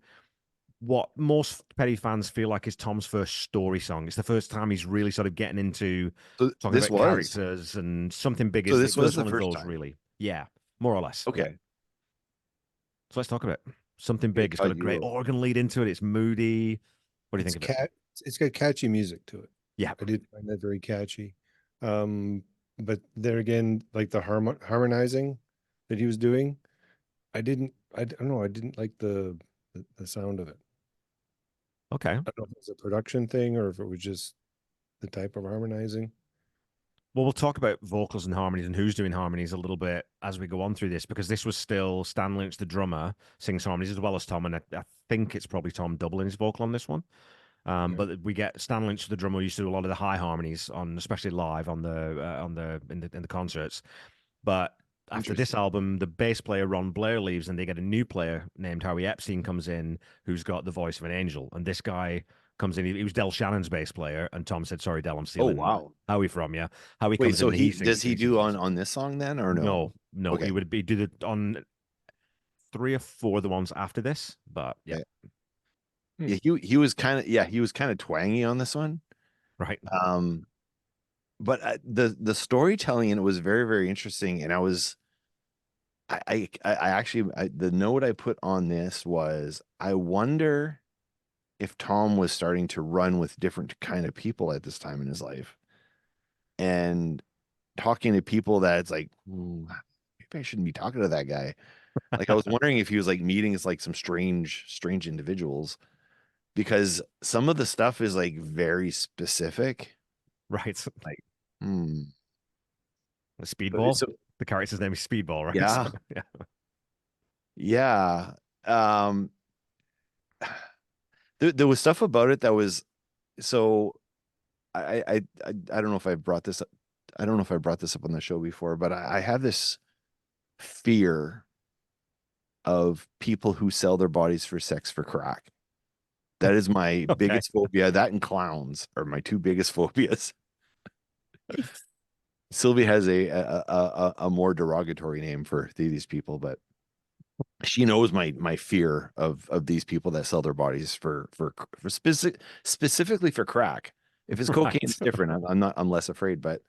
what most Petty fans feel like is Tom's first story song. It's the first time he's really sort of getting into talking about characters and something big. So this was the one first of those, time. really. Yeah, more or less. Okay. So let's talk about it. Something big. It's got a great organ lead into it. It's moody. What do you think of it? It's got catchy music to it. Yeah. I did find that very catchy. But there again, like the harmonizing that he was doing, I don't know, I didn't like the sound of it. Okay. I don't know if it was a production thing or if it was just the type of harmonizing. Well, we'll talk about vocals and harmonies and who's doing harmonies a little bit as we go on through this, because this was still Stan Lynch, the drummer, sings harmonies as well as Tom, and I think it's probably Tom doubling his vocal on this one. But we get Stan Lynch, the drummer, used to do a lot of the high harmonies on, especially live in the concerts. But after this album, the bass player Ron Blair leaves, and they get a new player named Howie Epstein comes in, who's got the voice of an angel. And this guy comes in. He was Del Shannon's bass player, and Tom said, "Sorry, Del, I'm stealing." Oh, wow. Howie from you. Howie Wait, comes so in. does he do on this song then, or no? No. Okay. He would be do it on 3 or 4 of the ones after this, but yeah. Yeah, he was kind of twangy on this one, Right. But the storytelling in it was very, very interesting, and I actually the note I put on this was, I wonder if Tom was starting to run with different kind of people at this time in his life, and talking to people that it's like, maybe I shouldn't be talking to that guy. Like, I was wondering if he was like meeting like some strange individuals, because some of the stuff is like very specific. Right. Like, the Speedball. So, the character's name is Speedball, right? Yeah. So, yeah. There was stuff about it that was, so I don't know if I brought this up. I don't know if I brought this up on the show before, but I have this fear of people who sell their bodies for sex for crack. That is my biggest phobia. That and clowns are my 2 biggest phobias. Sylvie has a more derogatory name for these people, but she knows my fear of these people that sell their bodies for specifically for crack. If it's cocaine, it's different. I'm less afraid, but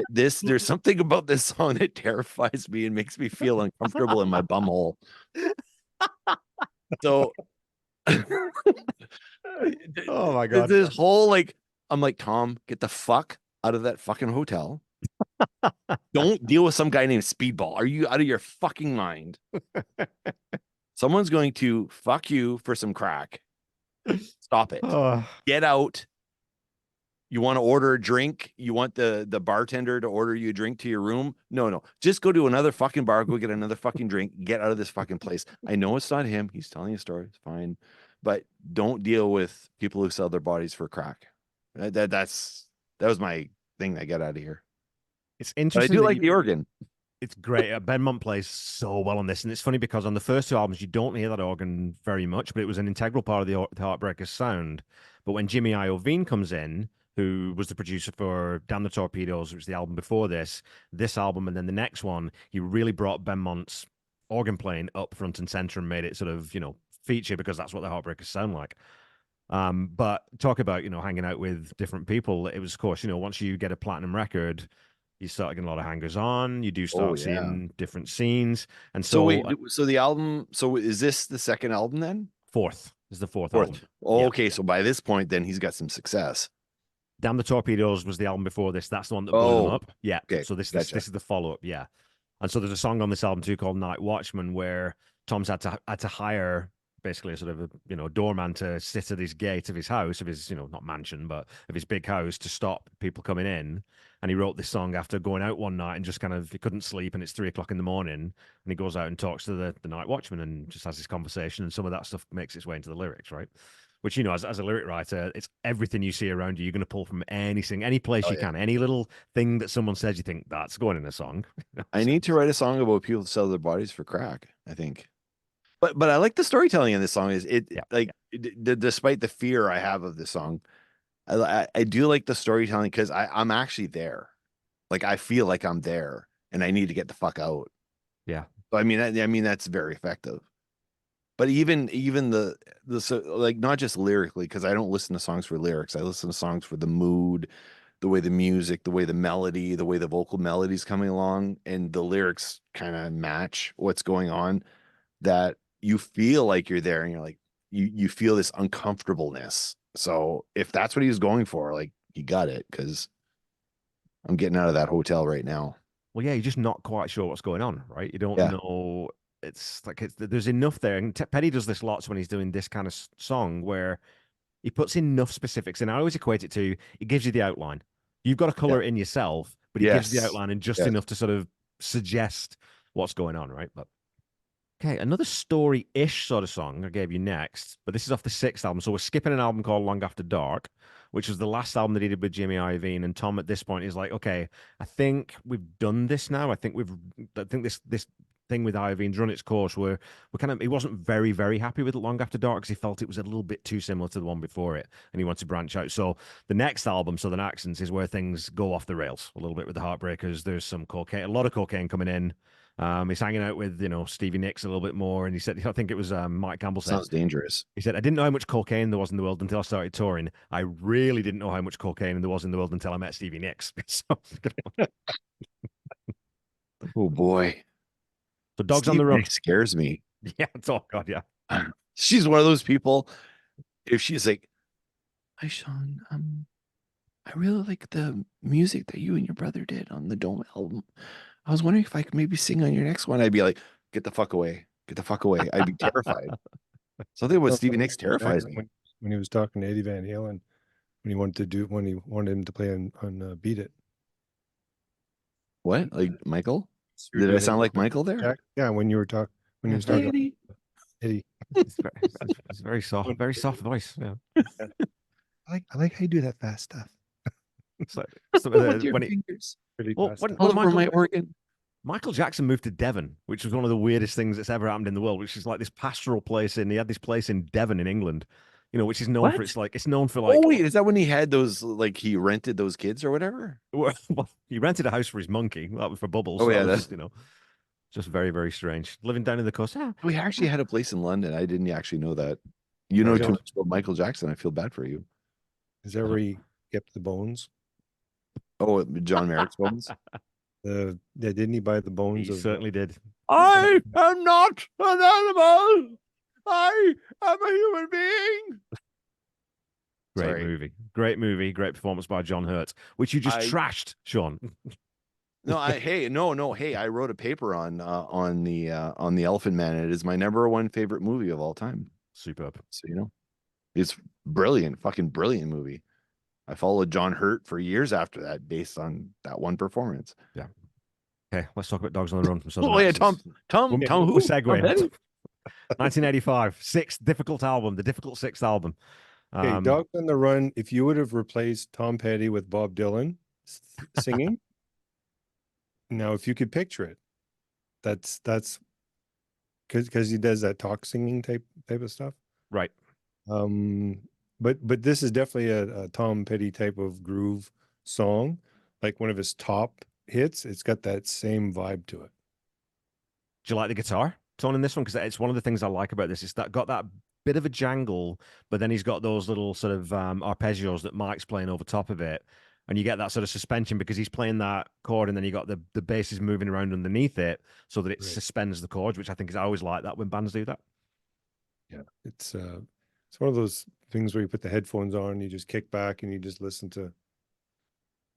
there's something about this song that terrifies me and makes me feel uncomfortable in my bumhole. So, oh my God, this whole like, I'm like, Tom, get the fuck out of that fucking hotel. Don't deal with some guy named Speedball. Are you out of your fucking mind? Someone's going to fuck you for some crack. Stop it. Get out. You want to order a drink? You want the bartender to order you a drink to your room? No. Just go to another fucking bar, go get another fucking drink, get out of this fucking place. I know it's not him. He's telling a story. It's fine. But don't deal with people who sell their bodies for crack. That was my thing I get out of here. It's But I interesting. do like the organ. It's great. Benmont plays so well on this, and it's funny because on the first two albums you don't hear that organ very much, but it was an integral part of the Heartbreakers sound. But when Jimmy Iovine comes in, who was the producer for Damn the Torpedoes, which was the album before this album, and then the next one, he really brought Benmont's organ playing up front and center and made it sort of, feature, because that's what the Heartbreakers sound like. But talk about, hanging out with different people. It was, of course, once you get a platinum record, you start getting a lot of hangers on. You do start seeing different scenes. And so wait, so the album, so is this the second album then? Fourth is the fourth album. Oh, okay. So by this point, then he's got some success. Damn the Torpedoes was the album before this. That's the one that blew them up. Yeah. Okay. So this is the follow-up. Yeah. And so there's a song on this album too called Night Watchman, where Tom's had to hire basically a sort of a doorman to sit at his gate of his house, of his not mansion, but of his big house, to stop people coming in. And he wrote this song after going out one night and just he couldn't sleep, and it's 3 o'clock in the morning, and he goes out and talks to the night watchman and just has this conversation, and some of that stuff makes its way into the lyrics, right? Which, as a lyric writer, it's everything you see around you. You're going to pull from anything, any place you can, any little thing that someone says, you think that's going in a song. I need to write a song about people who sell their bodies for crack, I think. But I like the storytelling in this song. Despite the fear I have of this song, I do like the storytelling, because I'm actually there. Like, I feel like I'm there and I need to get the fuck out. Yeah. So, I mean that's very effective. But even the like, not just lyrically, because I don't listen to songs for lyrics. I listen to songs for the mood, the way the music, the way the melody, the way the vocal melody's coming along, and the lyrics kind of match what's going on, that you feel like you're there, and you're like, you feel this uncomfortableness. So if that's what he was going for, like, he got it, because I'm getting out of that hotel right now. Well, yeah, you're just not quite sure what's going on, right? You don't know. It's like there's enough there. And Petty does this lots when he's doing this kind of song, where he puts enough specifics. And I always equate it to, he gives you the outline. You've got to color it in yourself, but he gives the outline, and just enough to sort of suggest what's going on, right? But okay, another story-ish sort of song I gave you next, but this is off the sixth album. So we're skipping an album called Long After Dark, which was the last album that he did with Jimmy Iovine. And Tom at this point is like, okay, I think we've done this now. I think this thing with Iovine's run its course. He wasn't very, very happy with Long After Dark, because he felt it was a little bit too similar to the one before it, and he wanted to branch out. So the next album, Southern Accents, is where things go off the rails a little bit with the Heartbreakers. There's some cocaine, a lot of cocaine coming in. He's hanging out with, Stevie Nicks a little bit more. And he said, I think it was Mike Campbell said, sounds dangerous. He said, I didn't know how much cocaine there was in the world until I started touring. I really didn't know how much cocaine there was in the world until I met Stevie Nicks. Oh boy. So Dogs Stevie on the Run Nicks scares me. Yeah. Oh God. Yeah. She's one of those people. If she's like, hi, Sean, I really like the music that you and your brother did on the Dome album. I was wondering if I could maybe sing on your next one. I'd be like, get the fuck away. Get the fuck away. I'd be terrified. Something with Stevie Nicks terrifies me. When he was talking to Eddie Van Halen, when he wanted him to play on Beat It. What? Like Michael? Did I sound like Michael there? Yeah, when he was talking Eddie. Eddie. It's very soft voice. Yeah. I like how you do that fast stuff. With your fingers. Really Well, fast when- stuff. All over my organ. Michael Jackson moved to Devon, which was one of the weirdest things that's ever happened in the world, which is like this pastoral place. And he had this place in Devon in England, which is known for, it's known for like, Oh wait, is that when he had those, like, he rented those kids or whatever? well, he rented a house for his monkey. That was for Bubbles. Oh, So yeah, that was just, just very, very strange. Living down in the coast. Yeah. We actually had a place in London. I didn't actually know that. You know Yeah. too much about Michael Jackson. I feel bad for you. Is that where he kept the bones? Oh, John Merrick's bones. Didn't he buy the bones He of certainly did. I am not an animal. I am a human being. Great movie. Great performance by John Hurt, which you just I- trashed, Sean. No, hey, I wrote a paper on the Elephant Man. It is my #1 favorite movie of all time. Superb. So it's brilliant, fucking brilliant movie. I followed John Hurt for years after that, based on that one performance. Okay, let's talk about Dogs on the Run from Southern Oh yeah, Accents. Tom We're who? Tom segueing. Petty? 1985, sixth difficult album, the difficult sixth album. Okay, Dogs on the Run. If you would have replaced Tom Petty with Bob Dylan singing, now if you could picture it, that's because he does that talk singing type of stuff. Right. But this is definitely a Tom Petty type of groove song, like one of his top hits. It's got that same vibe to it. Do you like the guitar tone in this one? Because it's one of the things I like about this. It's that got that bit of a jangle, but then he's got those little sort of arpeggios that Mike's playing over top of it. And you get that sort of suspension because he's playing that chord, and then you got the bass is moving around underneath it so that it suspends the chords, which I think is I always like that when bands do that. Yeah, it's one of those things where you put the headphones on, you just kick back, and you just listen to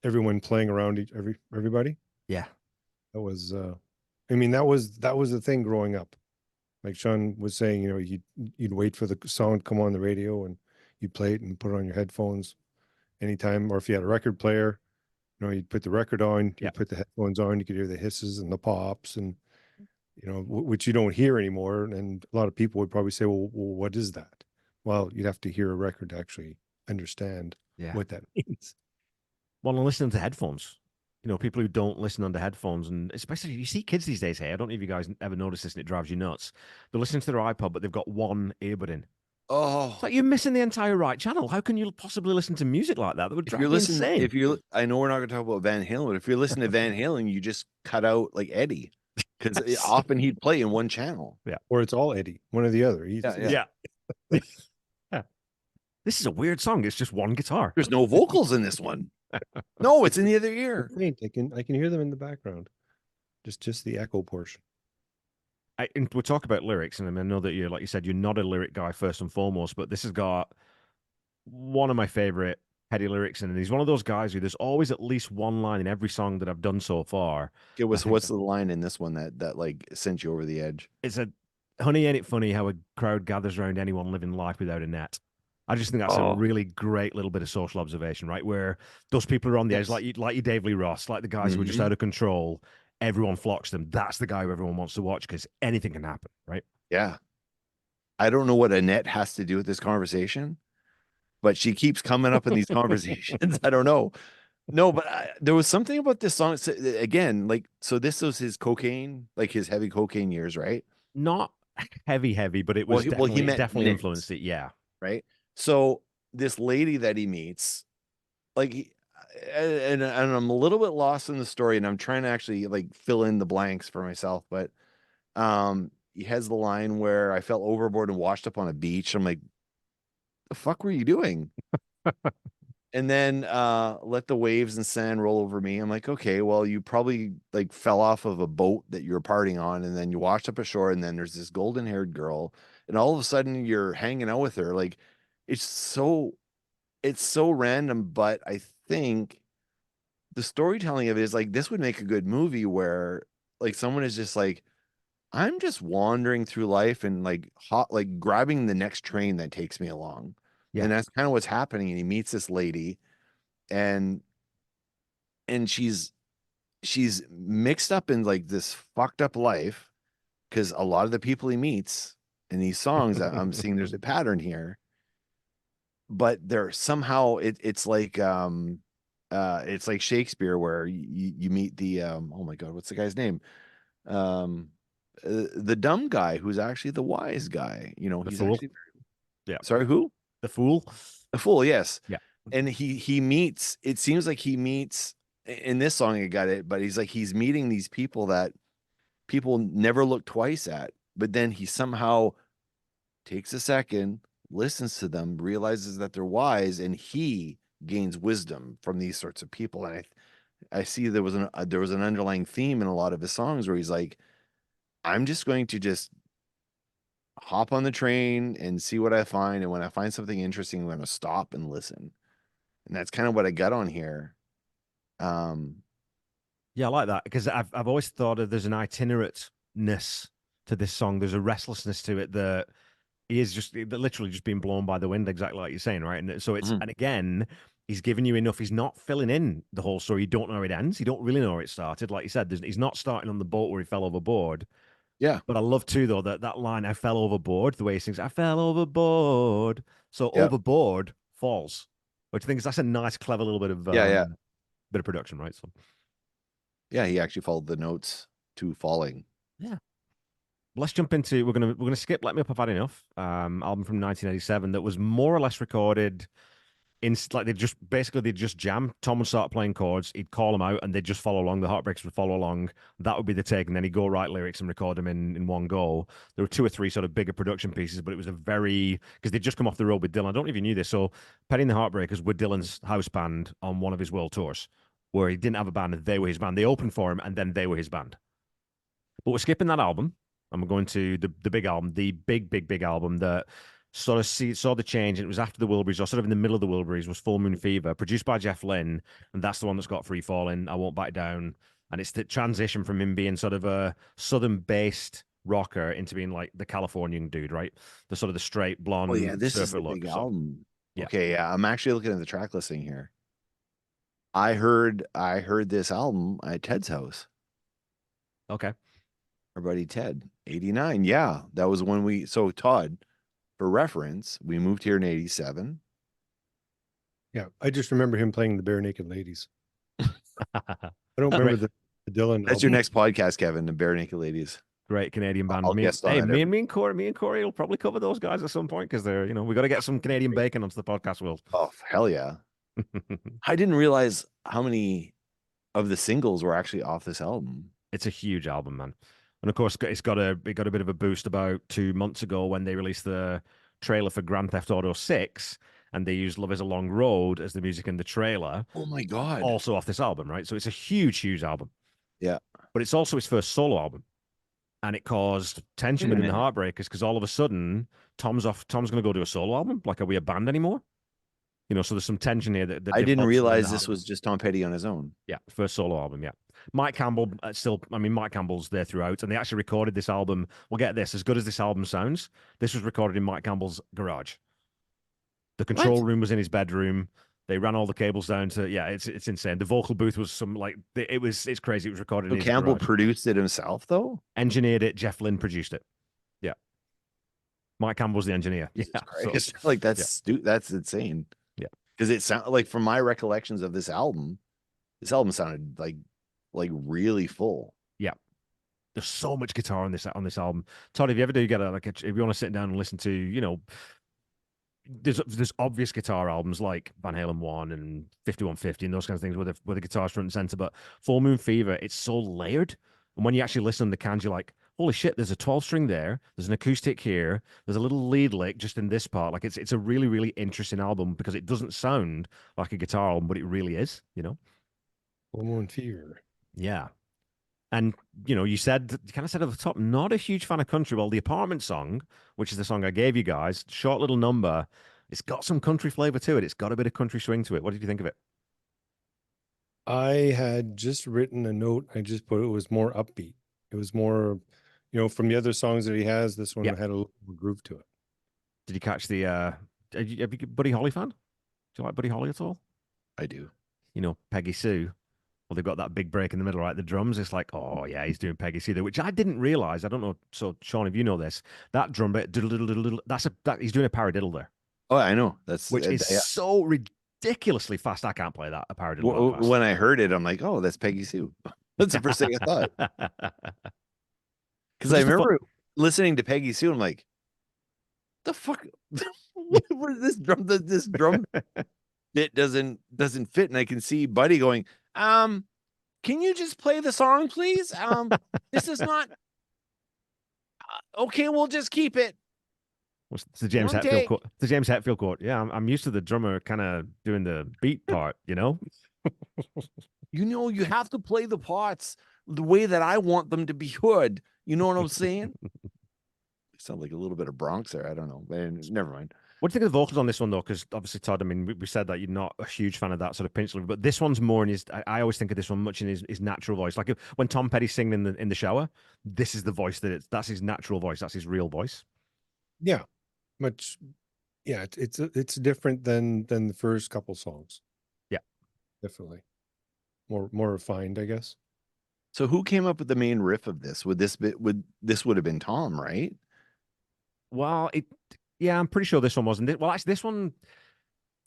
everyone playing around everybody. Yeah, that was. I mean, that was the thing growing up. Like Sean was saying, you know, you'd wait for the song to come on the radio, and you'd play it and put it on your headphones anytime. Or if you had a record player, you know, you'd put the record on, you'd put the headphones on, you could hear the hisses and the pops, and you know, which you don't hear anymore. And a lot of people would probably say, well, what is that? Well, you'd have to hear a record to actually understand what that means. Well, and listening to headphones, you know, people who don't listen under headphones, and especially you see kids these days. Hey, I don't know if you guys ever notice this, and it drives you nuts. They're listening to their iPod, but they've got one earbud in. Oh, it's like you're missing the entire right channel. How can you possibly listen to music like that? That would drive you insane. I know we're not going to talk about Van Halen, but if you're listening to Van Halen, you just cut out like Eddie, because often he'd play in one channel. Yeah, or it's all Eddie, one or the other. Yeah. This is a weird song. It's just one guitar. There's no vocals in this one. No, it's in the other ear. I can hear them in the background. Just the echo portion. And we'll talk about lyrics, and I know that you're, like you said, you're not a lyric guy first and foremost, but this has got one of my favorite Petty lyrics, and he's one of those guys who there's always at least one line in every song that I've done so far. What's the line in this one that like sent you over the edge? It's honey, ain't it funny how a crowd gathers around anyone living life without a net? I just think that's a really great little bit of social observation, right? Where those people are on the edge, like you Dave Lee Ross, like the guys who are just out of control. Everyone flocks to them. That's the guy who everyone wants to watch because anything can happen, right? Yeah. I don't know what Annette has to do with this conversation, but she keeps coming up in these conversations. I don't know. No, but there was something about this song. Again, like, so this was his cocaine, like his heavy cocaine years, right? Not heavy, but it was definitely influenced it. Yeah. Right. So this lady that he meets, like, and I'm a little bit lost in the story, and I'm trying to actually like fill in the blanks for myself, but he has the line where I fell overboard and washed up on a beach. I'm like, the fuck were you doing? And then let the waves and sand roll over me. I'm like, okay, well, you probably like fell off of a boat that you were partying on, and then you washed up ashore, and then there's this golden-haired girl, and all of a sudden you're hanging out with her. Like, it's so random, but I think the storytelling of it is like, this would make a good movie where like someone is just like, I'm just wandering through life and like grabbing the next train that takes me along. Yeah. And that's kind of what's happening. And he meets this lady, and she's mixed up in like this fucked up life, because a lot of the people he meets in these songs, I'm seeing there's a pattern here. But they're somehow it's like Shakespeare, where you meet the oh my God, what's the guy's name? The dumb guy who's actually the wise guy. You know, he's actually, sorry, who? The fool. The fool, yes. Yeah. And he meets, it seems like he meets in this song, I got it, but he's meeting these people that people never look twice at, but then he somehow takes a second, listens to them, realizes that they're wise, and he gains wisdom from these sorts of people. And I see there was an underlying theme in a lot of his songs where he's like, I'm just going to just hop on the train and see what I find, and when I find something interesting, I'm going to stop and listen. And that's kind of what I got on here. Yeah, I like that, because I've always thought there's an itinerateness to this song. There's a restlessness to it that is just literally just being blown by the wind, exactly like you're saying, right? And so it's and again, he's giving you enough. He's not filling in the whole story. You don't know where it ends. You don't really know where it started. Like you said, he's not starting on the boat where he fell overboard. Yeah. But I love too though that line, "I fell overboard," the way he sings, "I fell overboard." So Yeah. overboard falls, which I think that's a nice, clever little bit of Yeah. bit of production, right? So Yeah, he actually followed the notes to falling. yeah. Let's jump into we're gonna skip "Let Me Up, I've Had Enough," album from 1987 that was more or less recorded in like they just jam. Tom would start playing chords, he'd call them out, and they'd just follow along. The Heartbreakers would follow along. That would be the take, and then he'd go write lyrics and record them in one go. There were 2 or 3 sort of bigger production pieces, but it was a very because they'd just come off the road with Dylan. I don't know if you knew this. So Petty and the Heartbreakers were Dylan's house band on one of his world tours, where he didn't have a band, they were his band. They opened for him, and then they were his band. But we're skipping that album, and we're going to the big album, the big album that sort of saw the change. And it was after the Wilburys, or sort of in the middle of the Wilburys, was Full Moon Fever, produced by Jeff Lynne, and that's the one that's got Free Falling, I Won't Back Down, and it's the transition from him being sort of a southern-based rocker into being like the Californian dude, right? The sort of the straight blonde. Oh yeah, this is surfer the look. big So, album. yeah. Okay, yeah. I'm actually looking at the track listing here. I heard this album at Ted's house. okay. Our buddy Ted, 89. Yeah, that was when so Todd, for reference, we moved here in 87. Yeah, I just remember him playing the Bare Naked Ladies. I don't Great. remember the Dylan. That's your album. next podcast, Kevin, the Bare Naked Ladies. Great Canadian band. I'll Me, guest on hey, it me every- and Corey will probably cover those guys at some point because they're, we got to get some Canadian bacon onto the podcast world. Oh, hell yeah. I didn't realize how many of the singles were actually off this album. It's a huge album, man. And of course, it got a bit of a boost about 2 months ago when they released the trailer for Grand Theft Auto 6, and they used "Love Is a Long Road" as the music in the trailer, Oh my God. also off this album, right? So it's a huge album. Yeah. But it's also his first solo album, and it caused tension Wait a within the minute. Heartbreakers because all of a sudden Tom's going to go do a solo album. Like, are we a band anymore? So there's some tension here that I didn't develops within realize the this was just Tom Petty on his own. Yeah, first solo album. Yeah, Mike Campbell Mike Campbell's there throughout, and they actually recorded this album. Well, get this: as good as this album sounds, this was recorded in Mike Campbell's garage. The control room was in his bedroom. They ran all the cables down to it's insane. The vocal booth was it's crazy. It was recorded So in his Campbell garage. produced it himself, though. Engineered it. Jeff Lynne produced it. Yeah, Mike Campbell's the engineer. Yeah, so- It's like that's insane. Yeah. Because it sounded like, from my recollections of this album sounded like really full. there's so much guitar on this album. Todd, if you ever do get if you want to sit down and listen to, there's obvious guitar albums like Van Halen 1 and 5150 and those kinds of things where the guitar's front and center. But Full Moon Fever, it's so layered. And when you actually listen to the cans, you're like, holy shit, there's a 12 string there. There's an acoustic here. There's a little lead lick just in this part. Like it's a really, really interesting album because it doesn't sound like a guitar album, but it really is, Full Moon Fever. Yeah. And, you kind of said at the top, not a huge fan of country. Well, the Apartment song, which is the song I gave you guys, short little number, it's got some country flavor to it. It's got a bit of country swing to it. What did you think of it? I had just written a note. I just put it was more upbeat. It was more, from the other songs that he has, this one Yeah. had a little more groove to it. Did you catch the, have you Buddy Holly fan? Do you like Buddy Holly at all? I do. Peggy Sue. Well, they've got that big break in the middle, right? The drums, it's like, oh yeah, he's doing Peggy Sue there, which I didn't realize. I don't know. So Sean, if you know this, that drum bit, he's doing a paradiddle there, Oh, I know. That's which is yeah. so ridiculously fast. I can't play that a paradiddle. that fast. When I heard it, I'm like, oh, that's Peggy Sue. That's the first thing I thought. Because I remember listening to Peggy Sue. I'm like, the fuck? What this drum bit doesn't fit, and I can see Buddy going, can you just play the song, please? This is not okay. We'll just keep it. It's the James One Hetfield take. quote. The James Hetfield quote. Yeah, I'm used to the drummer kind of doing the beat part. You have to play the parts the way that I want them to be heard. You know what I'm saying? Sound like a little bit of Bronx there. I don't know. Never mind. What do you think of the vocals on this one, though? Because obviously, Todd, I mean, we said that you're not a huge fan of that sort of pinch delivery, but this one's more in his. I always think of this one much in his natural voice. Like when Tom Petty's singing in the shower, this is the voice that's his natural voice. That's his real voice. Yeah, much. Yeah, it's different than the first couple songs. Definitely. More refined, I guess. So who came up with the main riff of this? Would this have been Tom, right? Well, yeah, I'm pretty sure this one wasn't it. Well, actually, this one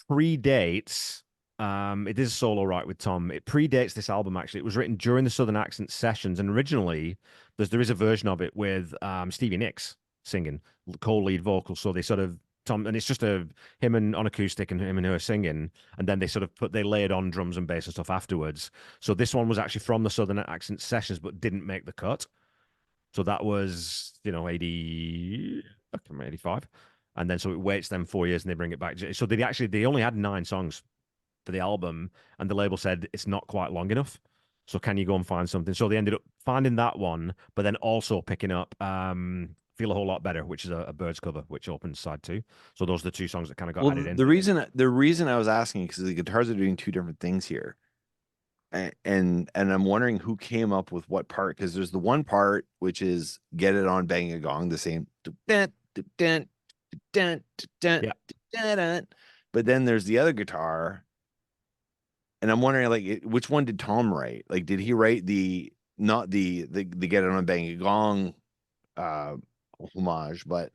predates. It is a solo right with Tom. It predates this album. Actually, it was written during the Southern Accent sessions, and originally there is a version of it with Stevie Nicks singing co-lead vocal. So they sort of Tom, and it's just him and on acoustic and him and her singing, and then they layered on drums and bass and stuff afterwards. So this one was actually from the Southern Accent sessions, but didn't make the cut. So that was 85. And then so it waits them 4 years and they bring it back. So they only had 9 songs for the album, and the label said it's not quite long enough. So can you go and find something? So they ended up finding that one, but then also picking up Feel a Whole Lot Better, which is a Birds cover, which opens side 2. So those are the 2 songs that kind of got added in. The reason I was asking, because the guitars are doing 2 different things here. And I'm wondering who came up with what part, because there's the one part which is Get It On Bang a Gong, the same. But then there's the other guitar, and I'm wondering like which one did Tom write? Like, did he write not the Get It On Bang a Gong homage, but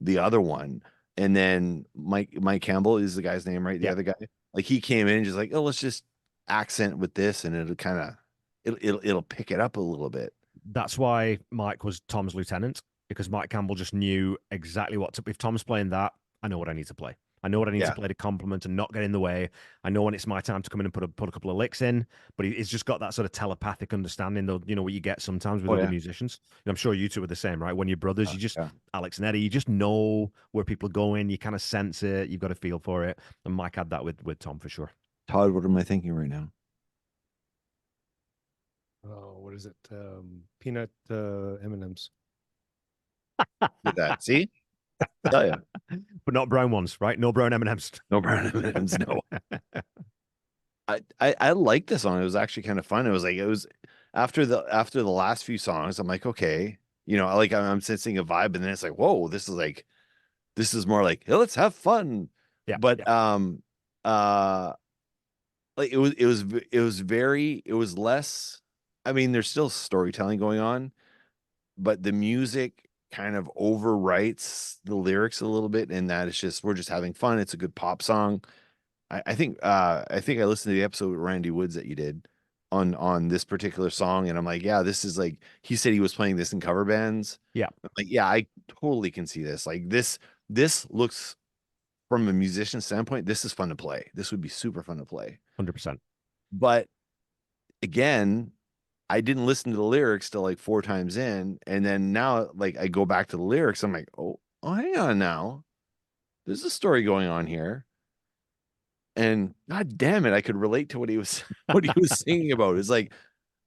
the other one? And then Mike Campbell is the guy's name, right? The other guy, like he came in and just like, oh, let's just accent with this, and it'll pick it up a little bit. That's why Mike was Tom's lieutenant, because Mike Campbell just knew exactly what to. If Tom's playing that, I know what I need to play. I know what I need to play to complement and not get in the way. I know when it's my time to come in and put a couple of licks in. But he's just got that sort of telepathic understanding, though. You know what you get sometimes with other musicians. And I'm sure you two are the same, right? When you're brothers, you just Alex and Eddie, you just know where people are going. You kind of sense it. You've got a feel for it. And Mike had that with Tom for sure. Todd, what am I thinking right now? Oh, what is it? Peanut M&Ms. Did that? See? Tell ya. But not brown ones, right? No brown M&Ms. No brown M&Ms. No. I like this song. It was actually kind of fun. It was after the last few songs. I'm like, okay, I'm sensing a vibe, and then it's like, whoa, this is more like, hey, let's have fun. Yeah. But like it was less. I mean, there's still storytelling going on, but the music kind of overwrites the lyrics a little bit, and that we're just having fun. It's a good pop song. I think I listened to the episode with Randy Woods that you did on this particular song, and I'm like, yeah, this is like, he said he was playing this in cover bands. Yeah. I'm like, yeah, I totally can see this. Like this looks, from a musician standpoint, this is fun to play. This would be super fun to play. 100%. But again, I didn't listen to the lyrics till like 4 times in, and then now like I go back to the lyrics, I'm like, oh, hang on now. There's a story going on here. And god damn it, I could relate to what he was singing about. It's like,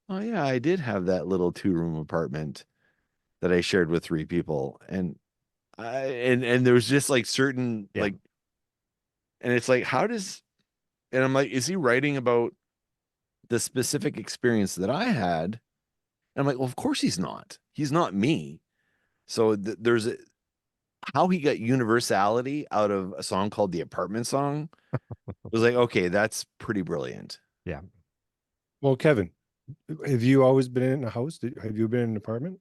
oh yeah, I did have that little 2-room apartment that I shared with 3 people. And there was just like certain like, and it's like, and I'm like, is he writing about the specific experience that I had? And I'm like, well, of course he's not. He's not me. So there's how he got universality out of a song called The Apartment Song was like, okay, that's pretty brilliant. Yeah. Well, Kevin, have you always been in a house? Have you been in an apartment?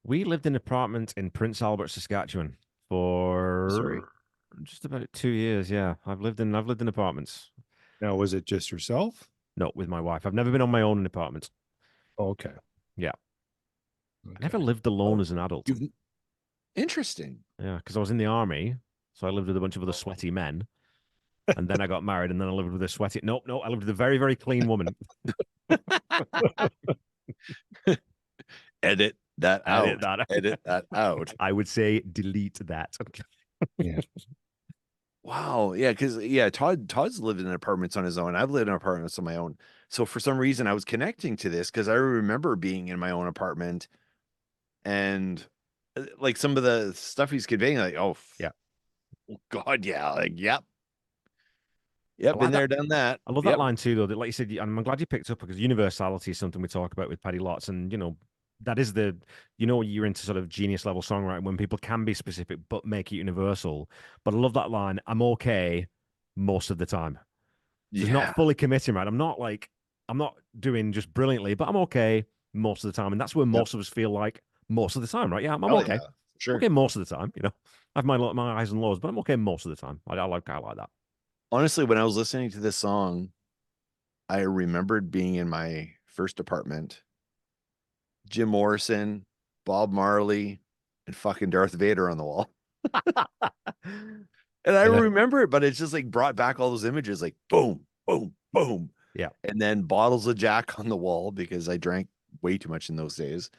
We lived in an apartment in Prince Albert, Saskatchewan for just about 2 years. Yeah. I've lived in apartments. Now, was it just yourself? No, with my wife. I've never been on my own in apartments. Oh, okay. Yeah. Okay. I never lived alone as an adult. Interesting. Yeah, because I was in the army, so I lived with a bunch of other sweaty men, and then I got married, and then I lived with a sweaty. No, I lived with a very, very clean woman. Edit that out. Edit that. Edit that out. I would say delete that. Yeah. Wow. Yeah, because Todd's lived in apartments on his own. I've lived in apartments on my own. So for some reason I was connecting to this because I remember being in my own apartment, and like some of the stuff he's conveying, like, oh yeah. God, yeah. Like, yep. Been there, done that. I love that line too, though. That, like you said, and I'm glad you picked up, because universality is something we talk about with Paddy lots, and that is you're into sort of genius level songwriting when people can be specific but make it universal. But I love that line. I'm okay most of the time. Just not fully committing, right? I'm not doing just brilliantly, but I'm okay most of the time. And that's where most of us feel like most of the time, right? Yeah, I'm Oh okay. yeah, sure. Okay most of the time, I have my highs and lows, but I'm okay most of the time. I like that. Honestly, when I was listening to this song, I remembered being in my first apartment, Jim Morrison, Bob Marley, and fucking Darth Vader on the wall. And I Yeah. remember it, but it's just like brought back all those images like boom, boom, boom. Yeah. And then bottles of Jack on the wall because I drank way too much in those days.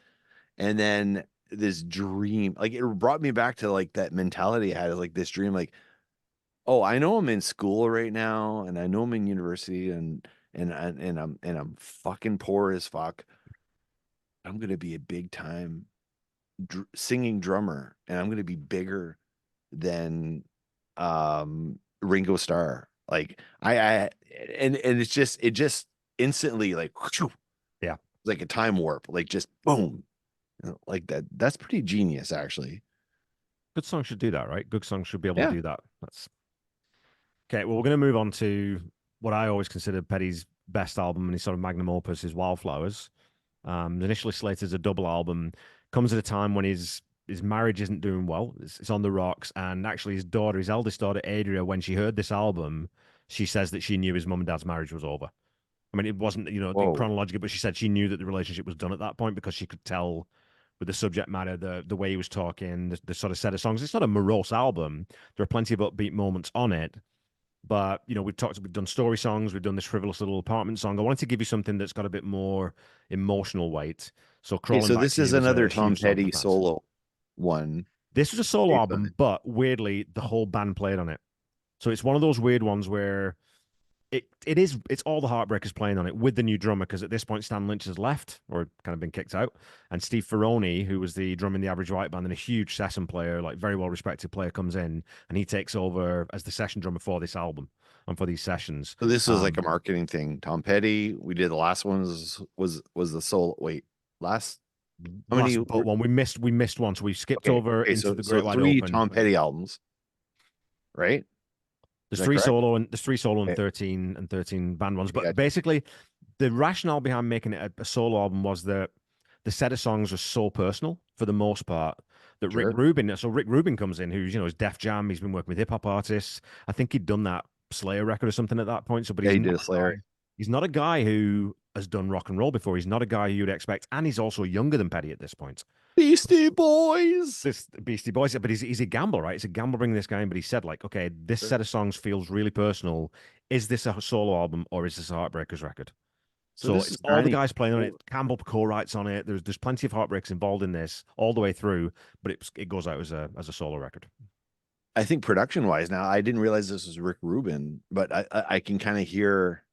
And then this dream, like it brought me back to like that mentality I had, like this dream, like, oh, I know I'm in school right now and I know I'm in university and I'm fucking poor as fuck. I'm gonna be a big time singing drummer and I'm gonna be bigger than Ringo Starr. Like I and it just instantly like whew, Yeah. like a time warp, like just boom. Like that. That's pretty genius, actually. Good songs should do that, right? Good songs should be able to Yeah. do that. That's okay. Well, we're going to move on to what I always consider Petty's best album and his sort of magnum opus is Wildflowers. Initially slated as a double album, comes at a time when his marriage isn't doing well. It's on the rocks, and actually his eldest daughter Adria, when she heard this album, she says that she knew his mum and dad's marriage was over. I mean, it wasn't, Whoa. chronologically, but she said she knew that the relationship was done at that point because she could tell with the subject matter, the way he was talking, the sort of set of songs. It's not a morose album. There are plenty of upbeat moments on it, but we've done story songs, we've done this frivolous little apartment song. I wanted to give you something that's got a bit more emotional weight. So Okay, crawling so back this to is you was another a Tom huge song for Petty fans. solo one. This was a solo Okay, album, but weirdly, the whole band played on it. So it's one of those weird ones where it's all the Heartbreakers playing on it with the new drummer because at this point Stan Lynch has left or kind of been kicked out, and Steve Ferroni, who was the drummer in the Average White Band and a huge session player, like very well respected player, comes in and he takes over as the session drummer for this album and for these sessions. So this was like a marketing thing. Tom Petty, we did the last one was the solo. Wait, last how Last many? but one we missed one, so we skipped Okay, over okay, into so the Great Wide three Open. Tom Petty albums, right? Is There's that three correct? solo and 13 band ones. Okay, But gotcha. basically, the rationale behind making it a solo album was that the set of songs are so personal for the most part that Sure. Rick Rubin comes in, who's is Def Jam. He's been working with hip hop artists. I think he'd done that Slayer record or something at that point. So, but Yeah, he did a Slayer. he's not a guy who has done rock and roll before. He's not a guy who you'd expect, and he's also younger than Petty at this point. Beastie Boys. This Beastie Boys, but he's a gamble, right? It's a gamble bringing this guy in. But he said, like, okay, this Sure. set of songs feels really personal. Is this a solo album or is this a Heartbreakers record? So this it's is all the guys playing on it. Campbell co-writes on it. There's plenty of Heartbreaks involved in this all the way through, but it goes out as a solo record. I think production wise now, I didn't realize this was Rick Rubin, but I can kind of hear,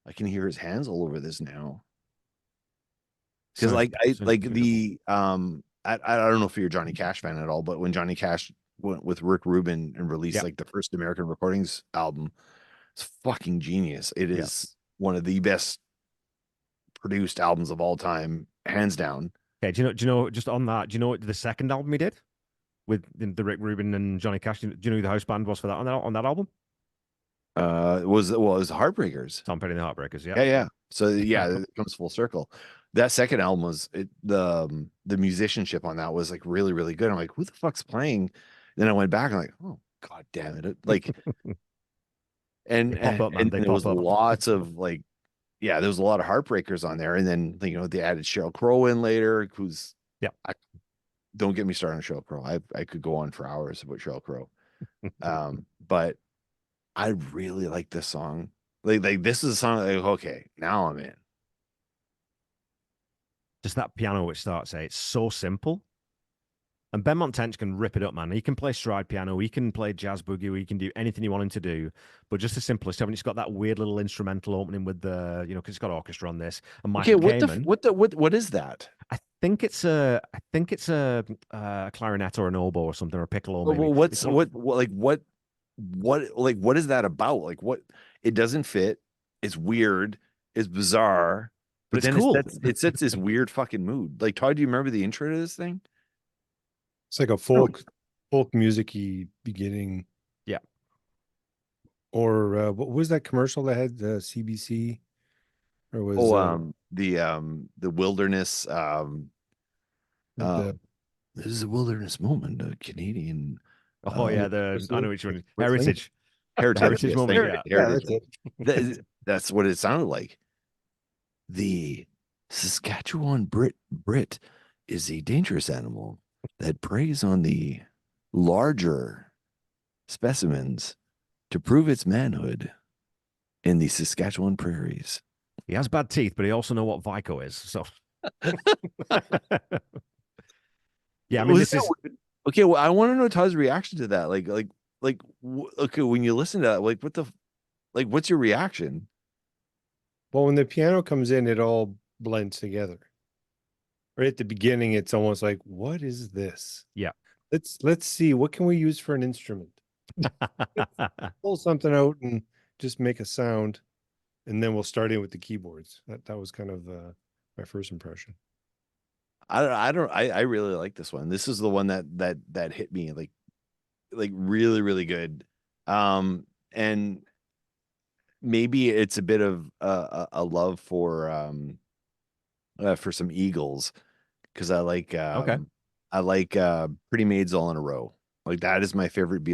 I can hear his hands all over this now. Because like I don't know if you're a Johnny Cash fan at all, but when Johnny Cash went with Rick Rubin and released like the first American Recordings album, it's fucking genius. It is one of the best produced albums of all time, hands down. Okay, do you know just on that? Do you know what the second album he did with the Rick Rubin and Johnny Cash? Do you know who the house band was for that on that album? It was the Heartbreakers. Tom Petty and the Heartbreakers. Yeah. So yeah, it comes full circle. That second album was the musicianship on that was like really, really good. I'm like, who the fuck's playing? Then I went back and like, oh god damn it. Like and They pop up, man. there was lots of like, yeah, there was a lot of Heartbreakers on there. And then they added Sheryl Crow in later, who's don't get me started on Sheryl Crow. I could go on for hours about Sheryl Crow. But I really like this song. Like this is a song like, okay, now I'm in. Just that piano which starts, it's so simple. And Ben Montench can rip it up, man. He can play stride piano, he can play jazz boogie, he can do anything you want him to do. But just the simplest, I mean, it's got that weird little instrumental opening with the, because it's got orchestra on this. And Okay, Kamen, what is that? I think it's a clarinet or an oboe or something or a piccolo. Maybe. Well, what is that about? Like what? It doesn't fit. It's weird. It's bizarre. But it's then cool. It sets this weird fucking mood. Like Todd, do you remember the intro to this thing? It's like a folk music-y beginning. Yeah. Or what was that commercial that had the CBC? Or was The wilderness. with the This is a wilderness moment. A Canadian Oh yeah, I know which one. Heritage. heritage. Heritage Yes, moment, thank you. yeah. Heritage. That's what it sounded like. The Saskatchewan Brit is a dangerous animal that preys on the larger specimens to prove its manhood in the Saskatchewan prairies. He has bad teeth, but he also know what Vico is. So yeah, I mean, Was this is okay. Well, I want to know Todd's reaction to that. Okay, when you listen to that, what's your reaction? Well, when the piano comes in, it all blends together. Right at the beginning, it's almost like, what is this? Yeah. Let's see, what can we use for an instrument? Pull something out and just make a sound, and then we'll start in with the keyboards. That was kind of my first impression. I really like this one. This is the one that hit me like really, really good. And maybe it's a bit of a love for some Eagles, because I like Pretty Maids All in a Row. Like, that is my favorite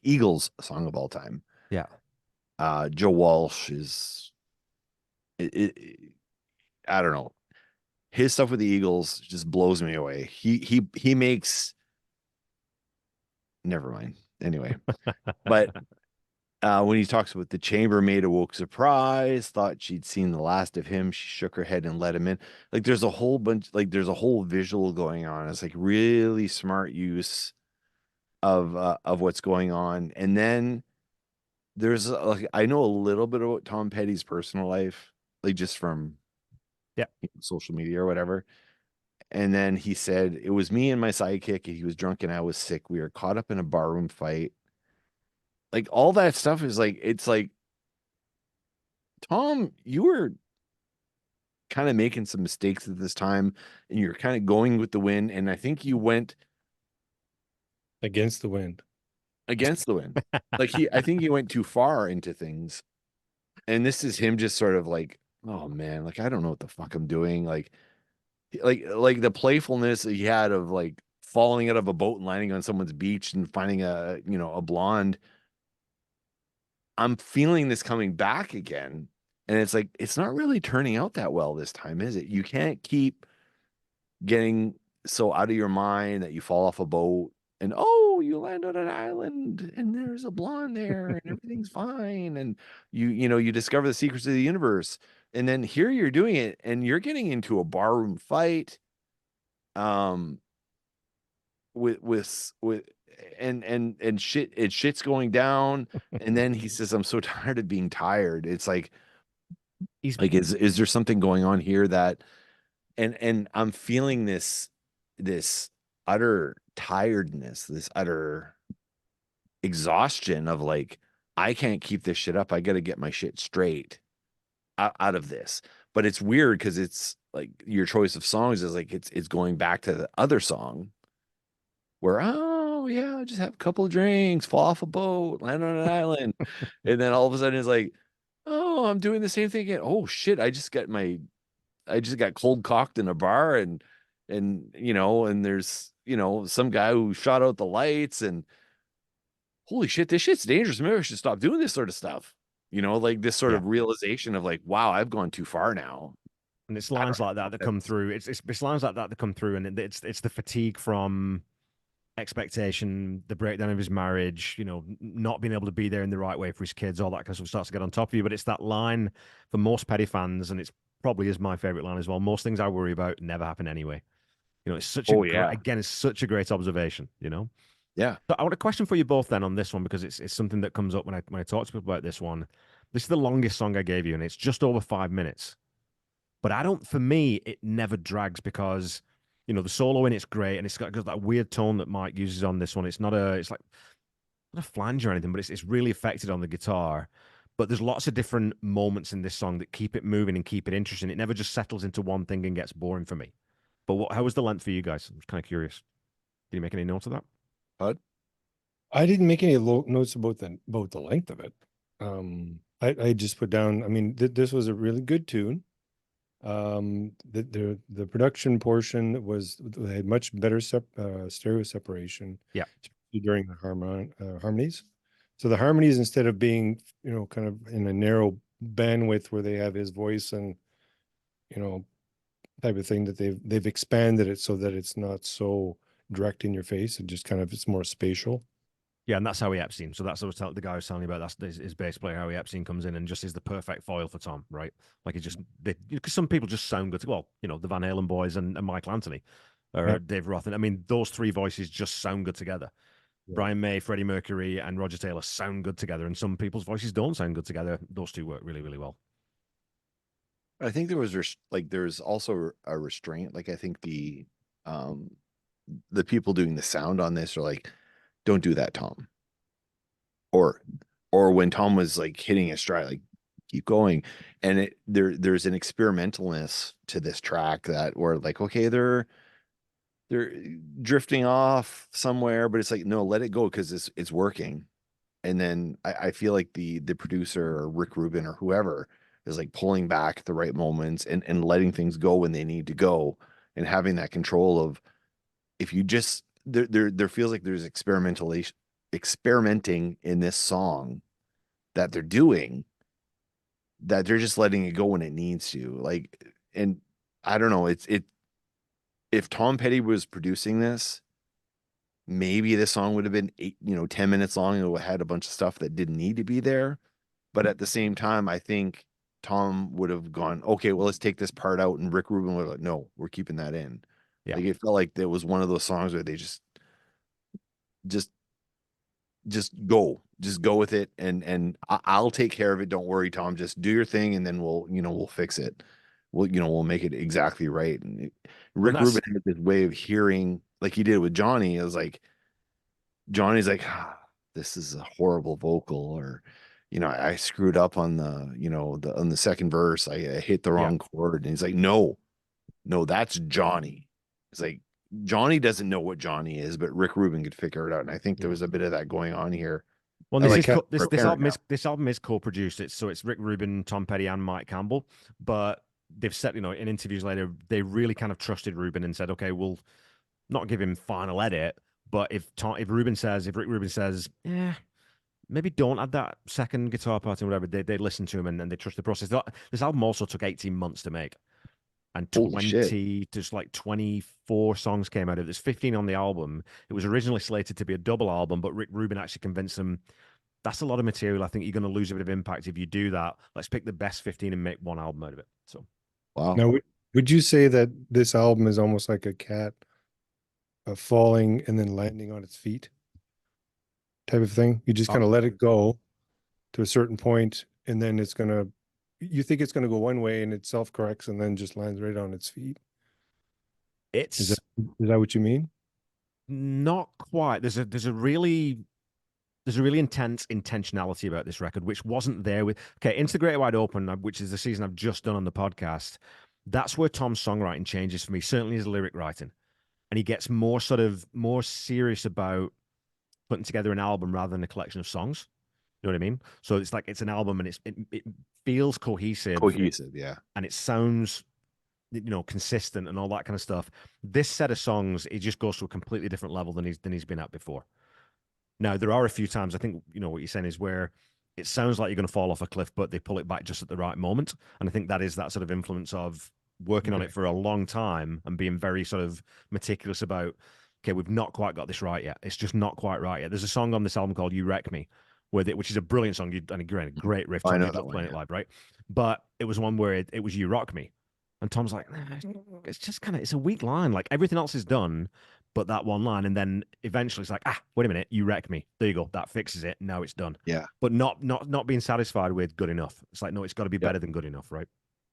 Eagles song of all time. Yeah. Joe Walsh is I don't know. His stuff with the Eagles just blows me away. He makes, never mind. Anyway, but when he talks about the chambermaid awoke surprise, thought she'd seen the last of him, she shook her head and let him in. Like, there's a whole visual going on. It's like really smart use of what's going on. And then there's I know a little bit about Tom Petty's personal life, like just from social media or whatever. And then he said, it was me and my sidekick, and he was drunk and I was sick. We were caught up in a barroom fight. Like, all that stuff is like, it's like, Tom, you were kind of making some mistakes at this time, and you're kind of going with the wind. And I think you went Against the wind. against the wind. I think he went too far into things. And this is him just sort of like, oh man, like, I don't know what the fuck I'm doing. Like the playfulness that he had of like falling out of a boat and landing on someone's beach and finding a blonde. I'm feeling this coming back again. And it's like, it's not really turning out that well this time, is it? You can't keep getting so out of your mind that you fall off a boat and, oh, you land on an island and there's a blonde there and everything's fine. And you discover the secrets of the universe. And then here you're doing it and you're getting into a barroom fight. With and shit's going down. And then he says, I'm so tired of being tired. It's like, is there something going on here that, and I'm feeling this utter tiredness, this utter exhaustion of like, I can't keep this shit up. I got to get my shit straight out of this. But it's weird because it's like your choice of songs is like, it's going back to the other song where, oh yeah, just have a couple of drinks, fall off a boat, land on an island. And then all of a sudden it's like, oh, I'm doing the same thing again. Oh shit, I just got cold cocked in a bar, and there's some guy who shot out the lights, and holy shit, this shit's dangerous. Maybe I should stop doing this sort of stuff. Like this sort of realization of like, wow, I've gone too far now. And it's lines like that come through. It's lines like that come through, and it's the fatigue from expectation, the breakdown of his marriage, not being able to be there in the right way for his kids, all that kind of stuff starts to get on top of you. But it's that line for most Petty fans, and it's probably is my favorite line as well. Most things I worry about never happen anyway. It's such it's such a great observation. Yeah. So I want a question for you both then on this one, because it's something that comes up when I talk to people about this one. This is the longest song I gave you, and it's just over 5 minutes. But for me, it never drags because the solo in it's great, and it's got that weird tone that Mike uses on this one. It's not not a flange or anything, but it's really affected on the guitar. But there's lots of different moments in this song that keep it moving and keep it interesting. It never just settles into one thing and gets boring for me. But how was the length for you guys? I'm kind of curious. Did you make any notes of that? Bud? I didn't make any notes about the length of it. I just put down, I mean, this was a really good tune. The production portion was, they had much better stereo separation. Yeah. Especially during the harmonies. So the harmonies, instead of being, kind of in a narrow bandwidth where they have his voice and, type of thing, that they've expanded it so that it's not so direct in your face. It just kind of, it's more spatial. Yeah, and that's Howie Epstein. So that's what the guy was telling you about. That's his bass player, Howie Epstein, comes in and just is the perfect foil for Tom, right? Like it just, because some people just sound good. Well, the Van Halen boys and Michael Anthony or Yeah. Dave Roth. And I mean, those three voices just sound good together. Yeah. Brian May, Freddie Mercury, and Roger Taylor sound good together. And some people's voices don't sound good together. Those two work really, really well. I think there was there's also a restraint. Like I think the people doing the sound on this are like, don't do that, Tom. Or when Tom was like hitting his stride, like keep going. And there's an experimentalness to this track that we're like, okay, they're drifting off somewhere, but it's like, no, let it go because it's working. And then I feel like the producer or Rick Rubin or whoever is like pulling back at the right moments and letting things go when they need to go, and having that control of, if you just there feels like there's experimenting in this song that they're doing, that they're just letting it go when it needs to. Like, and I don't know, if Tom Petty was producing this, maybe this song would have been 10 minutes long. It would have had a bunch of stuff that didn't need to be there. But at the same time, I think Tom would have gone, okay, well, let's take this part out. And Rick Rubin would have like, no, we're keeping that in. Yeah. Like it felt like there was one of those songs where they just go with it. And I'll take care of it. Don't worry, Tom, just do your thing. And then we'll fix it. We'll make it exactly right. And Rick Rubin had this way of hearing, like he did with Johnny. It was like, Johnny's like, this is a horrible vocal, or, I screwed up on on the second verse. I hit the wrong chord. And he's like, no, that's Johnny. It's like, Johnny doesn't know what Johnny is, but Rick Rubin could figure it out. And I think there was a bit of that going on here. Well, Like this album is co-produced. It's Rick Rubin, Tom Petty, and Mike Campbell. But they've said, in interviews later, they really kind of trusted Rubin and said, okay, we'll not give him final edit, but if Rick Rubin says, yeah, maybe don't add that second guitar part and whatever, they listen to him and then they trust the process. This album also took 18 months to make, and 24 songs came out of it. There's 15 on the album. It was originally slated to be a double album, but Rick Rubin actually convinced them, that's a lot of material. I think you're going to lose a bit of impact if you do that. Let's pick the best 15 and make one album out of it. So, wow. Now, would you say that this album is almost like a cat falling and then landing on its feet type of thing? You just kind of let it go to a certain point, and then you think it's going to go one way and it self-corrects and then just lands right on its feet. Is that what you mean? Not quite. There's a really intense intentionality about this record, which wasn't there with Into the Great Wide Open, which is the season I've just done on the podcast. That's where Tom's songwriting changes for me, certainly his lyric writing. And he gets more serious about putting together an album rather than a collection of songs. You know what I mean? So it's like, it's an album and it feels cohesive. Yeah. And it sounds, consistent and all that kind of stuff. This set of songs, it just goes to a completely different level than he's been at before. Now, there are a few times, I think, what you're saying is where it sounds like you're going to fall off a cliff, but they pull it back just at the right moment. And I think that is that sort of influence of working on it for a long time and being very sort of meticulous about, okay, we've not quite got this right yet. It's just not quite right yet. There's a song on this album called You Wreck Me, which is a brilliant song and a great riff. I know that that one, playing it live, right? But it was one where it was You Rock Me. And Tom's like, it's just it's a weak line. Like everything else is done, but that one line. And then eventually it's like, wait a minute, You Wreck Me. There you go. That fixes it. Now it's done. Yeah. But not being satisfied with good enough. It's like, no, it's got to be better than good enough, right?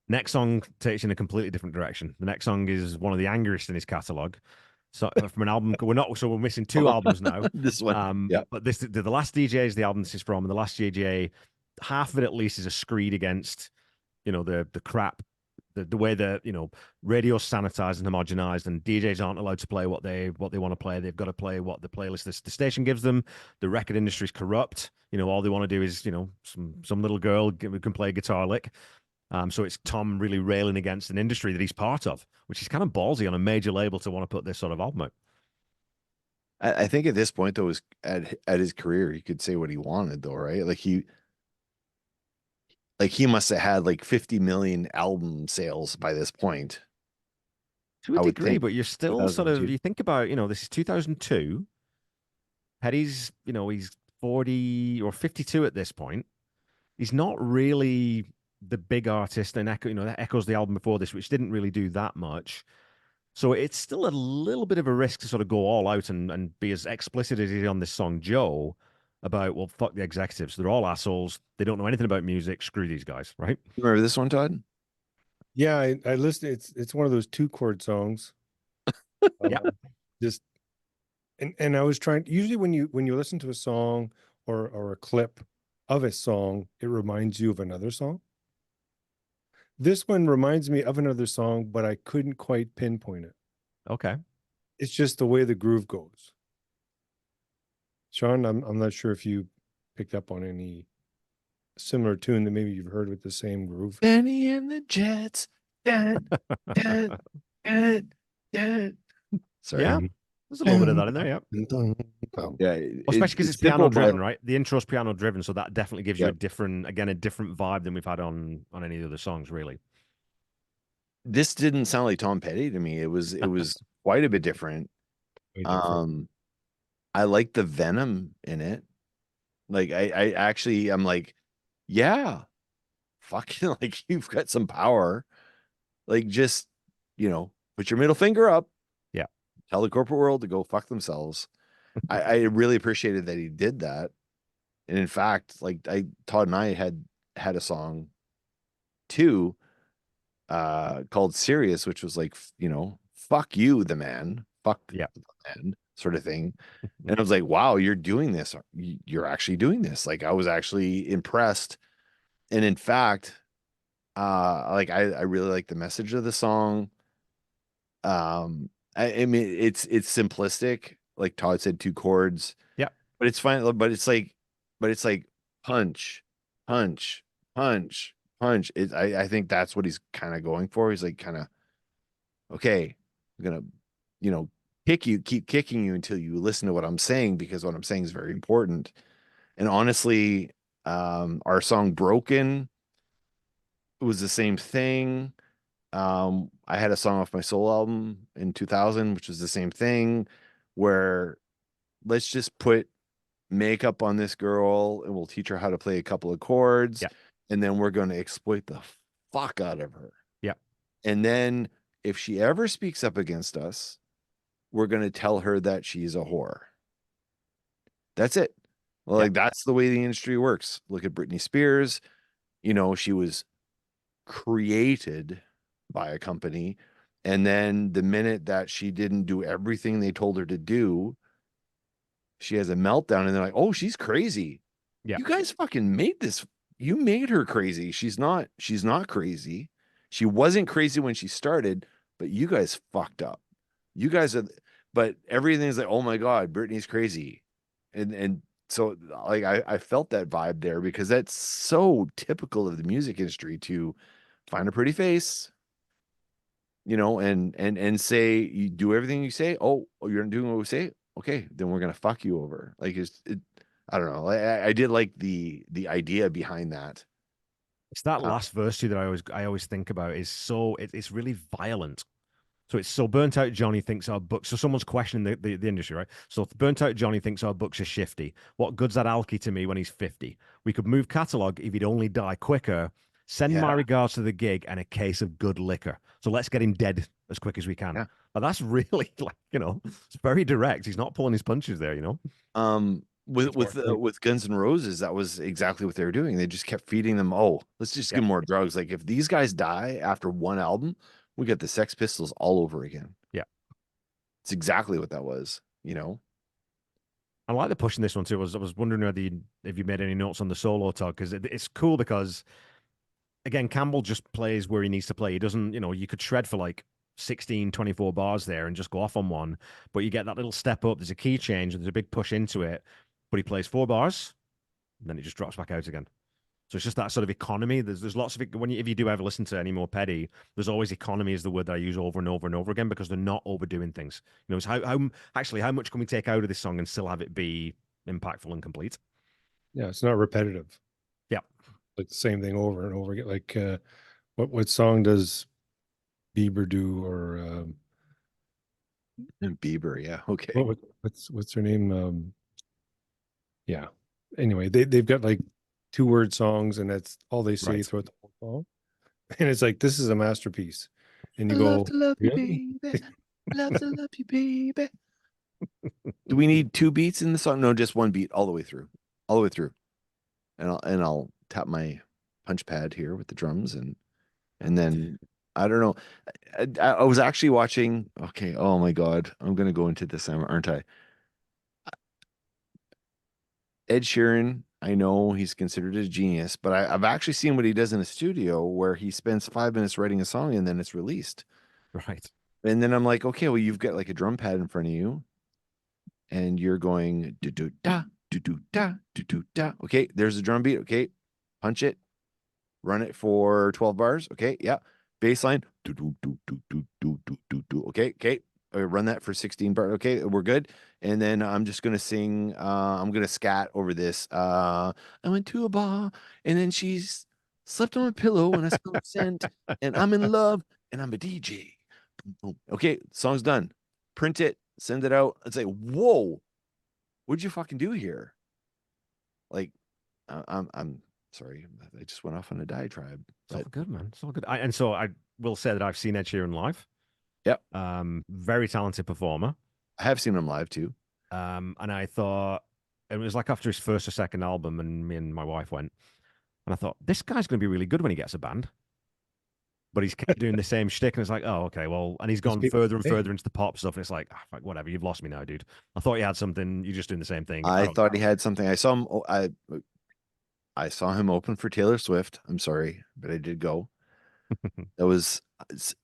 Next song takes you in a completely different direction. The next song is one of the angriest in his catalog. So from an album, we're missing two albums now. This one, But the Last DJ is the album this is from, and the Last DJ, half of it at least is a screed against, the crap the way that radio's sanitized and homogenized, and DJs aren't allowed to play what they want to play. They've got to play what the playlist the station gives them. The record industry's corrupt. All they want to do is some little girl who can play a guitar lick. So it's Tom really railing against an industry that he's part of, which is kind of ballsy on a major label to want to put this sort of album out. I think at this point though, at his career, he could say what he wanted though, right? Like he must have had like 50 million album sales by this point. To a I would degree, think but you're still sort of, 2002. you think about, this is 2002. Petty's, he's 40 or 52 at this point. He's not really the big artist, and that echoes the album before this, which didn't really do that much. So it's still a little bit of a risk to sort of go all out and be as explicit as he is on this song, Joe, about, well, fuck the executives. They're all assholes. They don't know anything about music. Screw these guys, right? You remember this one, Todd? Yeah, I listened. It's one of those 2-chord songs. Yeah. Just and I was trying. Usually, when you listen to a song or a clip of a song, it reminds you of another song. This one reminds me of another song, but I couldn't quite pinpoint it. Okay. It's just the way the groove goes. Sean, I'm not sure if you picked up on any similar tune that maybe you've heard with the same groove. Benny and the Jets. Dun, dun, dun, dun. Sorry. Yeah. There's a little bit of that in there, yeah. Yeah. Especially because it's simple, piano driven, but- right? The intro's piano driven, so that definitely gives you a Yep. different vibe than we've had on any of the other songs, really. This didn't sound like Tom Petty to me. It was quite a bit different. I like the venom in it. Like I actually I'm like, yeah, fucking like you've got some power. Like just, put your middle finger up. Yeah. Tell the corporate world to go fuck themselves. I really appreciated that he did that. And in fact, like Todd and I had a song too, called Serious, which was like, fuck you, the man, fuck Yeah. the man sort of thing. And I was like, wow, you're doing this. You're actually doing this. Like I was actually impressed. And in fact, like I really like the message of the song. I mean, it's simplistic. Like Todd said, 2 chords. Yeah. But it's fine. But it's like punch, punch, punch, punch. I think that's what he's kind of going for. He's like kind of, okay, I'm gonna, keep kicking you until you listen to what I'm saying, because what I'm saying is very important. And honestly, our song Broken was the same thing. I had a song off my solo album in 2000, which was the same thing, where let's just put makeup on this girl and we'll teach her how to play a couple of chords. Yeah. And then we're going to exploit the fuck out of her. Yeah. And then if she ever speaks up against us, we're going to tell her that she's a whore. That's it. Well, like that's the way the industry works. Look at Britney Spears. She was created by a company, and then the minute that she didn't do everything they told her to do, she has a meltdown, and they're like, oh, she's crazy. Yeah. You guys fucking made this. You made her crazy. She's not crazy. She wasn't crazy when she started, but you guys fucked up. You guys are, but everything's like, oh my God, Britney's crazy. And so like I felt that vibe there, because that's so typical of the music industry to find a pretty face, and say, you do everything you say. Oh, you're not doing what we say. Okay, then we're gonna fuck you over. Like I don't know. I did like the idea behind that. It's that last verse too that I always think about. Is so it's really violent. So it's so burnt out Johnny thinks our books. So someone's questioning the industry, right? So burnt out Johnny thinks our books are shifty. What good's that alky to me when he's 50? We could move catalog if he'd only die quicker. Send my regards to the gig and a case of good liquor. So let's get him dead as quick as we can. Yeah. But that's really like, it's very direct. He's not pulling his punches there, With Guns N' Roses, that was exactly what they were doing. They just kept feeding them. Oh, let's just give them more drugs. Like if these guys die after one album, we got the Sex Pistols all over again. Yeah. It's exactly what that was, I like the pushing this one too. I was wondering if you made any notes on the solo talk, because it's cool because again, Campbell just plays where he needs to play. He doesn't, you could shred for like 16, 24 bars there and just go off on one, but you get that little step up. There's a key change, there's a big push into it, but he plays 4 bars, and then it just drops back out again. So it's just that sort of economy. There's lots of it if you do ever listen to any more Petty, there's always economy is the word that I use over and over and over again because they're not overdoing things. It's how much can we take out of this song and still have it be impactful and complete? Yeah, it's not repetitive. Yeah. Like the same thing over and over again. Like what song does Bieber do, or Bieber, yeah. Okay. what's her name? Yeah. Anyway, they've got like 2-word songs, and that's all they say Right. throughout the whole song. And it's like, this is a masterpiece. And you I go, love to love you, really? baby. Love to love you, baby. Do we need 2 beats in the song? No, just 1 beat all the way through. All the way through. And I'll tap my punch pad here with the drums, and then I don't know. I was actually watching. Okay, oh my God, I'm gonna go into this, aren't I? Ed Sheeran, I know he's considered a genius, but I've actually seen what he does in a studio where he spends 5 minutes writing a song and then it's released. Right. And then I'm like, okay, well, you've got like a drum pad in front of you, and you're going do do da do do da do do da. Okay, there's a drum beat. Okay, punch it, run it for 12 bars. Okay, yeah, bass line do do do do do do do do do. Okay, run that for 16 bars. Okay, we're good. And then I'm just gonna sing. I'm gonna scat over this. I went to a bar, and then she's slept on a pillow, and I smelled scent, and I'm in love, and I'm a DJ. Okay, song's done. Print it, send it out. It's like, whoa, what'd you fucking do here? Like, I'm sorry, I just went off on a diatribe. It's all good, man. It's all good. And so I will say that I've seen Ed Sheeran live. Yep. Very talented performer. I have seen him live too. And I thought it was like after his first or second album, and me and my wife went, and I thought this guy's going to be really good when he gets a band. But he's kept doing the same shtick, and it's like, oh, okay, well, and he's gone further and further into the pop stuff, and it's like, whatever, you've lost me now, dude. I thought you had something, you're just doing the same thing. I thought he had something. I saw him. I saw him open for Taylor Swift. I'm sorry, but I did go. That was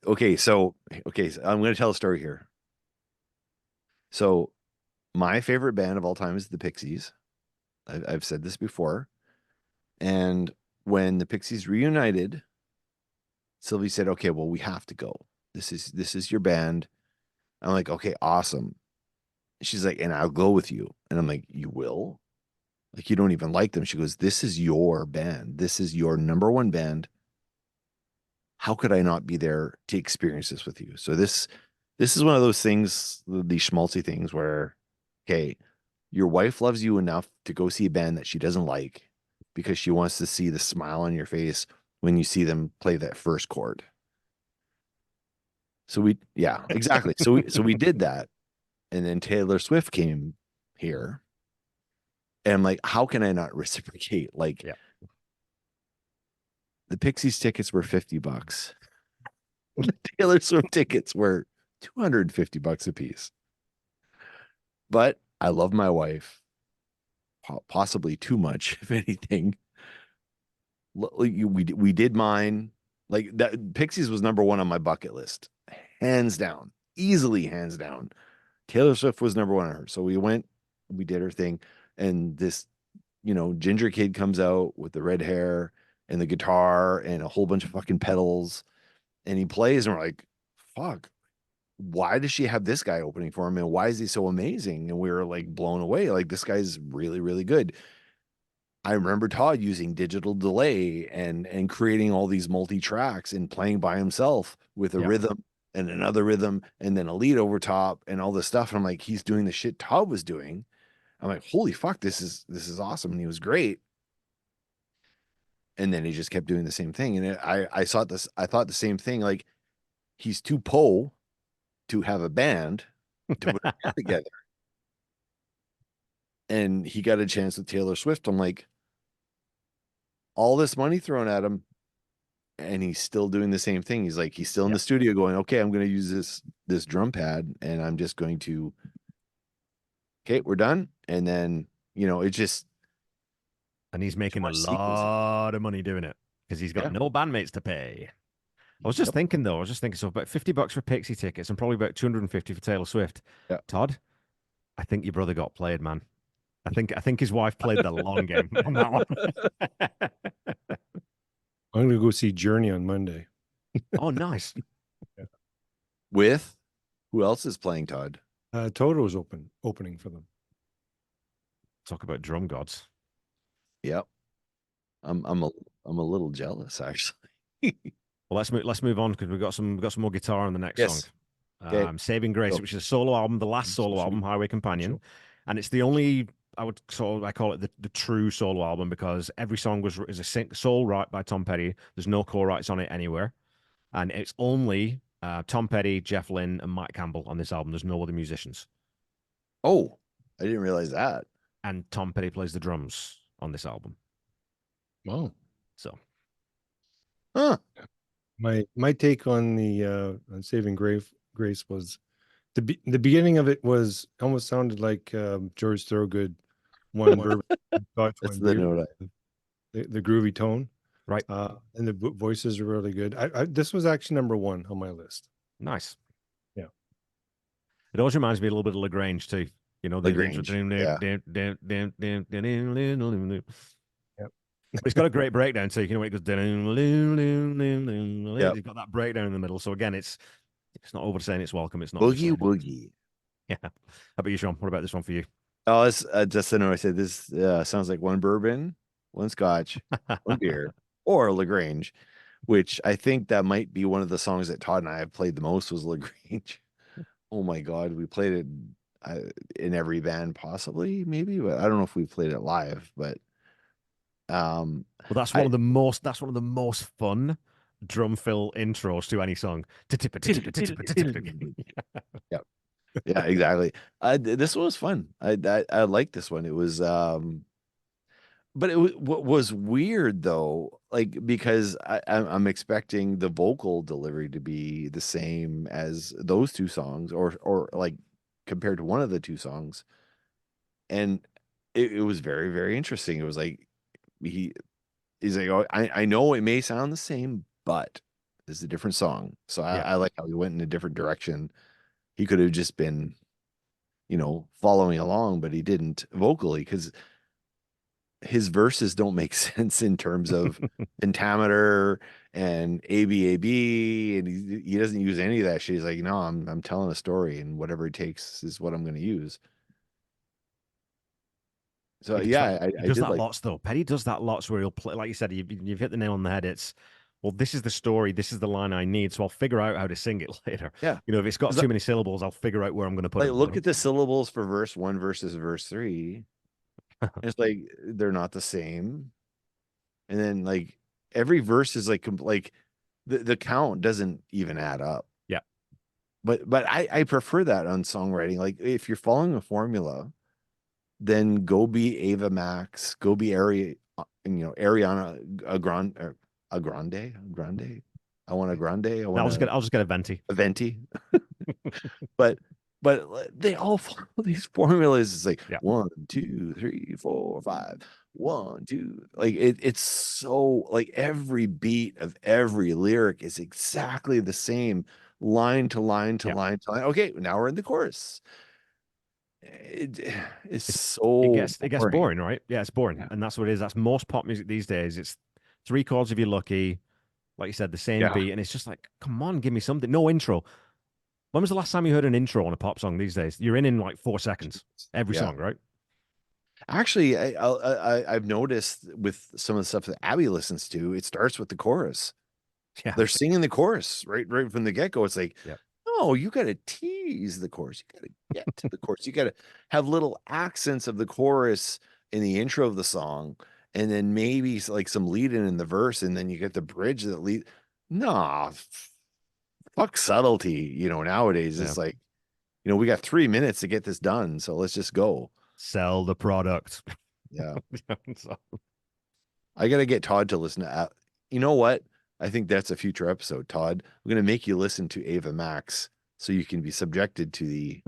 okay. So I'm going to tell a story here. So my favorite band of all time is the Pixies. I've said this before. And when the Pixies reunited, Sylvie said, okay, well, we have to go. This is your band. I'm like, okay, awesome. She's like, and I'll go with you. And I'm like, you will? Like, you don't even like them. She goes, this is your band. This is your #1 band. How could I not be there to experience this with you? So this is one of those things, these schmaltzy things where, okay, your wife loves you enough to go see a band that she doesn't like because she wants to see the smile on your face when you see them play that first chord. So yeah, exactly. So we did that. And then Taylor Swift came here. And I'm like, how can I not reciprocate? Like, yeah. The Pixies tickets were $50. The Taylor Swift tickets were $250 a piece. But I love my wife, possibly too much, if anything. We did mine. Like, that Pixies was #1 on my bucket list, hands down, easily hands down. Taylor Swift was #1 on her. So we went, we did her thing, and this, ginger kid comes out with the red hair and the guitar and a whole bunch of fucking pedals, and he plays, and we're like, fuck, why does she have this guy opening for him, and why is he so amazing? And we were like blown away. Like, this guy's really, really good. I remember Todd using digital delay and creating all these multi-tracks and playing by himself with a rhythm and another rhythm and then a lead over top and all this stuff. And I'm like, he's doing the shit Todd was doing. I'm like, holy fuck, this is awesome. And he was great. And then he just kept doing the same thing. And I thought the same thing. Like, he's too to have a band to put it together. And he got a chance with Taylor Swift. I'm like, all this money thrown at him, and he's still doing the same thing. He's like, he's still in the studio going, okay, I'm going to use this drum pad, and I'm just going to, okay, we're done. And then, it just. And he's making a lot of money doing it. because he's got Yeah. no bandmates to pay. I was just thinking though, so about $50 for Pixie tickets and probably about 250 for Taylor Swift. Yeah. Todd, I think your brother got played, man. I think his wife played the long game on that one. I'm going to go see Journey on Monday. Oh, nice. With who else is playing, Todd? Toto's opening for them. Talk about drum gods. Yep. I'm a little jealous actually. Well, let's move on because we've got some more guitar on the next Yes. song. Okay. Saving Grace, Go. which is a solo album, the last solo album, Highway Companion, and it's the only I call it the true solo album because every song is a sole write by Tom Petty. There's no co-writes on it anywhere, and it's only Tom Petty, Jeff Lynne, and Mike Campbell on this album. There's no other musicians. Oh, I didn't realize that. And Tom Petty plays the drums on this album. Wow. So, Huh. My take on the on Saving Grace was the beginning of it was almost sounded like George Thorogood, one bourbon. That's the note. The groovy tone, right. And the voices are really good. This was actually number one on my list. Nice. Yeah. It always reminds me a little bit of LaGrange too. You know, the LaGrange, Yep. It's got a great breakdown too. You know, it goes It's got that breakdown in the middle. So again, it's not overstaying its welcome. It's not Boogie woogie. Yeah. How about you, Sean? What about this one for you? Oh, it's just I said this sounds like one bourbon, one scotch, one beer, or LaGrange, which I think that might be one of the songs that Todd and I have played the most was LaGrange. Oh my God, we played it in every band possibly, maybe, but I don't know if we played it live, but well, that's one of the most fun drum fill intros to any song. Yeah. Yeah, exactly. This one was fun. I liked this one. It was but what was weird though, like because I'm expecting the vocal delivery to be the same as those two songs or like compared to one of the two songs. And it was very, very interesting. It was like he's like, oh, I know it may sound the same, but it's a different song. So I like how he went in a different direction. He could have just been, following along, but he didn't vocally because his verses don't make sense in terms of pentameter and ABAB, and he doesn't use any of that shit. He's like, no, I'm telling a story, and whatever it takes is what I'm going to use. So yeah, I does did that lots though. Petty does that lots where he'll play, like you said, you've hit the nail on the head. It's well, this is the story, this is the line I need, so I'll figure out how to sing it later. Yeah, if it's got too many syllables, I'll figure out where I'm going to put it. Look at the syllables for verse 1 versus verse 3. It's like they're not the same, and then like every verse is like the count doesn't even add up. Yeah, but I prefer that on songwriting. Like if you're following a formula, then go be Ava Max, go be Ariana Grande. I want a grande. I'll just get a venti. A venti. but they all follow these formulas. It's like 1, 2, 3, 4, 5. 1, 2. Like it's so like every beat of every lyric is exactly the same, line to line to line to line. Okay, now we're in the chorus. It gets boring, right? Yeah, it's boring, and that's what it is. That's most pop music these days. It's 3 chords if you're lucky, like you said, the same beat, and it's just like, come on, give me something. No intro. When was the last time you heard an intro on a pop song these days? You're in like 4 seconds every song, right? Actually, I've noticed with some of the stuff that Abby listens to, it starts with the chorus. Yeah, they're singing the chorus right from the get go. It's like, no, you got to tease the chorus. You got to get to the chorus. You got to have little accents of the chorus in the intro of the song, and then maybe like some lead in the verse, and then you get the bridge that lead. Nah, fuck subtlety. Nowadays it's like, we got 3 minutes to get this done, so let's just go sell the product. Yeah. I got to get Todd to listen to. You know what? I think that's a future episode, Todd. I'm going to make you listen to Ava Max so you can be subjected to the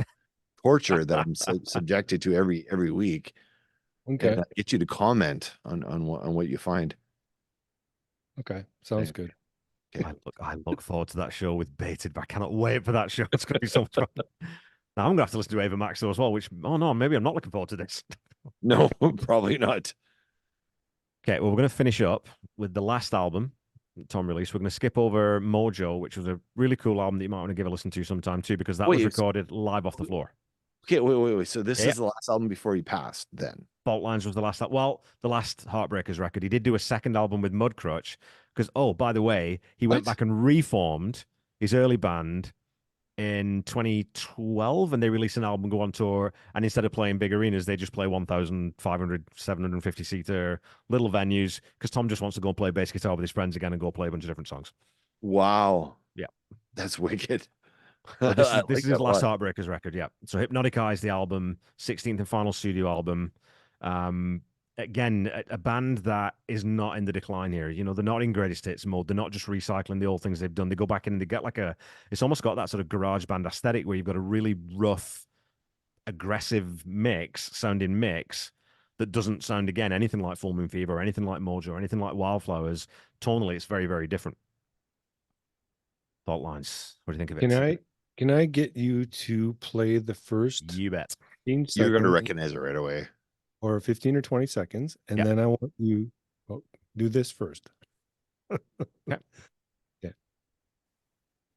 torture that I'm subjected to every week. Okay. And get you to comment on what you find. Okay, sounds Okay. good. Okay. I look forward to that show with bated breath. I cannot wait for that show. It's going to be so much fun. Now I'm going to have to listen to Ava Max though as well, which, oh no, maybe I'm not looking forward to this. No, probably not. Okay, well, we're going to finish up with the last album that Tom released. We're going to skip over Mojo, which was a really cool album that you might want to give a listen to sometime too, because that was Wait, recorded live off the floor. Okay, wait. So this Yeah. is the last album before he passed then? Fault Lines was the last, well, the last Heartbreakers record. He did do a second album with Mudcrutch because, oh, by the way, he went What? back and reformed his early band in 2012 and they released an album, go on tour, and instead of playing big arenas, they just play 1,500, 750 seater little venues because Tom just wants to go and play bass guitar with his friends again and go play a bunch of different songs. Wow. Yeah. That's wicked. So this I is like his that a last lot. Heartbreakers record, yeah. So Hypnotic Eye is the album, 16th and final studio album. Again, a band that is not in the decline here. You know, they're not in greatest hits mode. They're not just recycling the old things they've done. They go back in and they get like it's almost got that sort of garage band aesthetic where you've got a really rough, aggressive sounding mix that doesn't sound, again, anything like Full Moon Fever or anything like Mojo or anything like Wildflowers. Tonally, it's very, very different. Fault Lines. What do you think of it? Can I get you to play the first You bet. 15 You're going to seconds recognize it right away. or 15 or 20 seconds, and Yeah. then I want you do this first. Okay. Yeah.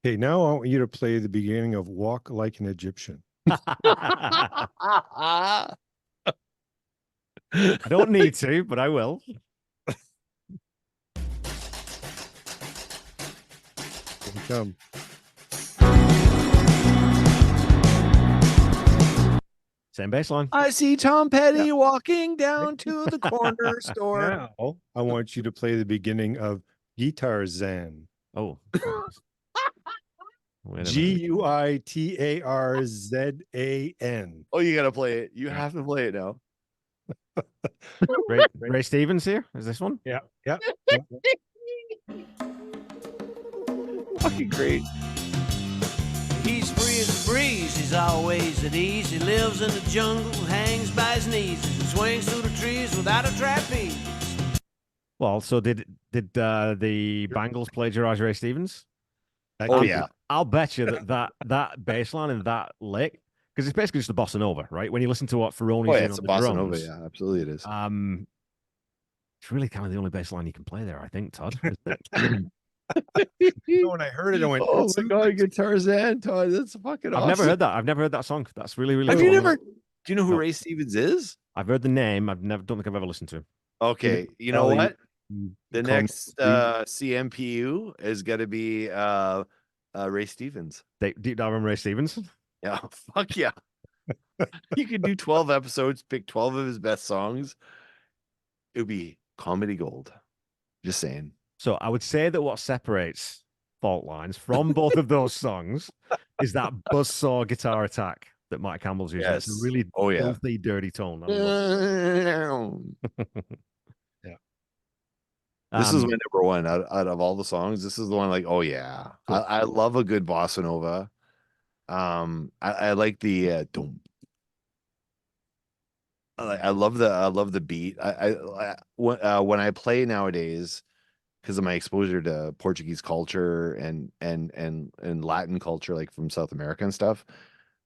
Okay, now I want you to play the beginning of Walk Like an Egyptian. I don't need to, but I will. Here we come. Same bass line. I see Tom Petty walking down to the corner store. Now I want you to play the beginning of Guitar Zan. Oh. Wait a minute. Guitarzan. Oh, you got to play it. You have to play it now. Ray Stevens here? Is this one? Yeah. Fucking great. He's free as a breeze, he's always at ease. He lives in the jungle, hangs by his knees, and swings through the trees without a trapeze. Well, so did the Bangles plagiarize Ray Stevens? Oh, yeah. I'll bet you that bass line and that lick, because it's basically just a bossa nova, right? When you listen to what Ferroni's Oh, yeah, doing it's a on the bossa drums, nova. Yeah, absolutely it is. it's really kind of the only bass line you can play there, I think, Todd. When I heard it, I went, Oh my God, Guitar Zan, Todd. That's fucking awesome. I've never heard that. I've never heard that song. That's really, really Have cool. you never? Do you know who No. Ray Stevens is? I've heard the name. Don't think I've ever listened to him. Okay, you know Ellie, what? The call me next CMPU is going to be Ray Stevens. Deep dive on Ray Stevens. Yeah, fuck yeah. You could do 12 episodes, pick 12 of his best songs. It would be comedy gold. Just saying. So I would say that what separates Fault Lines from both of those songs is that buzzsaw guitar attack that Mike Campbell's using. It's a Yes. really Oh, yeah. filthy, dirty tone. I love it. This is my number one out of all the songs. This is the one like, oh yeah. Cool. I love a good bossa nova. I like the I love the beat. When I play nowadays, because of my exposure to Portuguese culture and Latin culture, like from South America and stuff,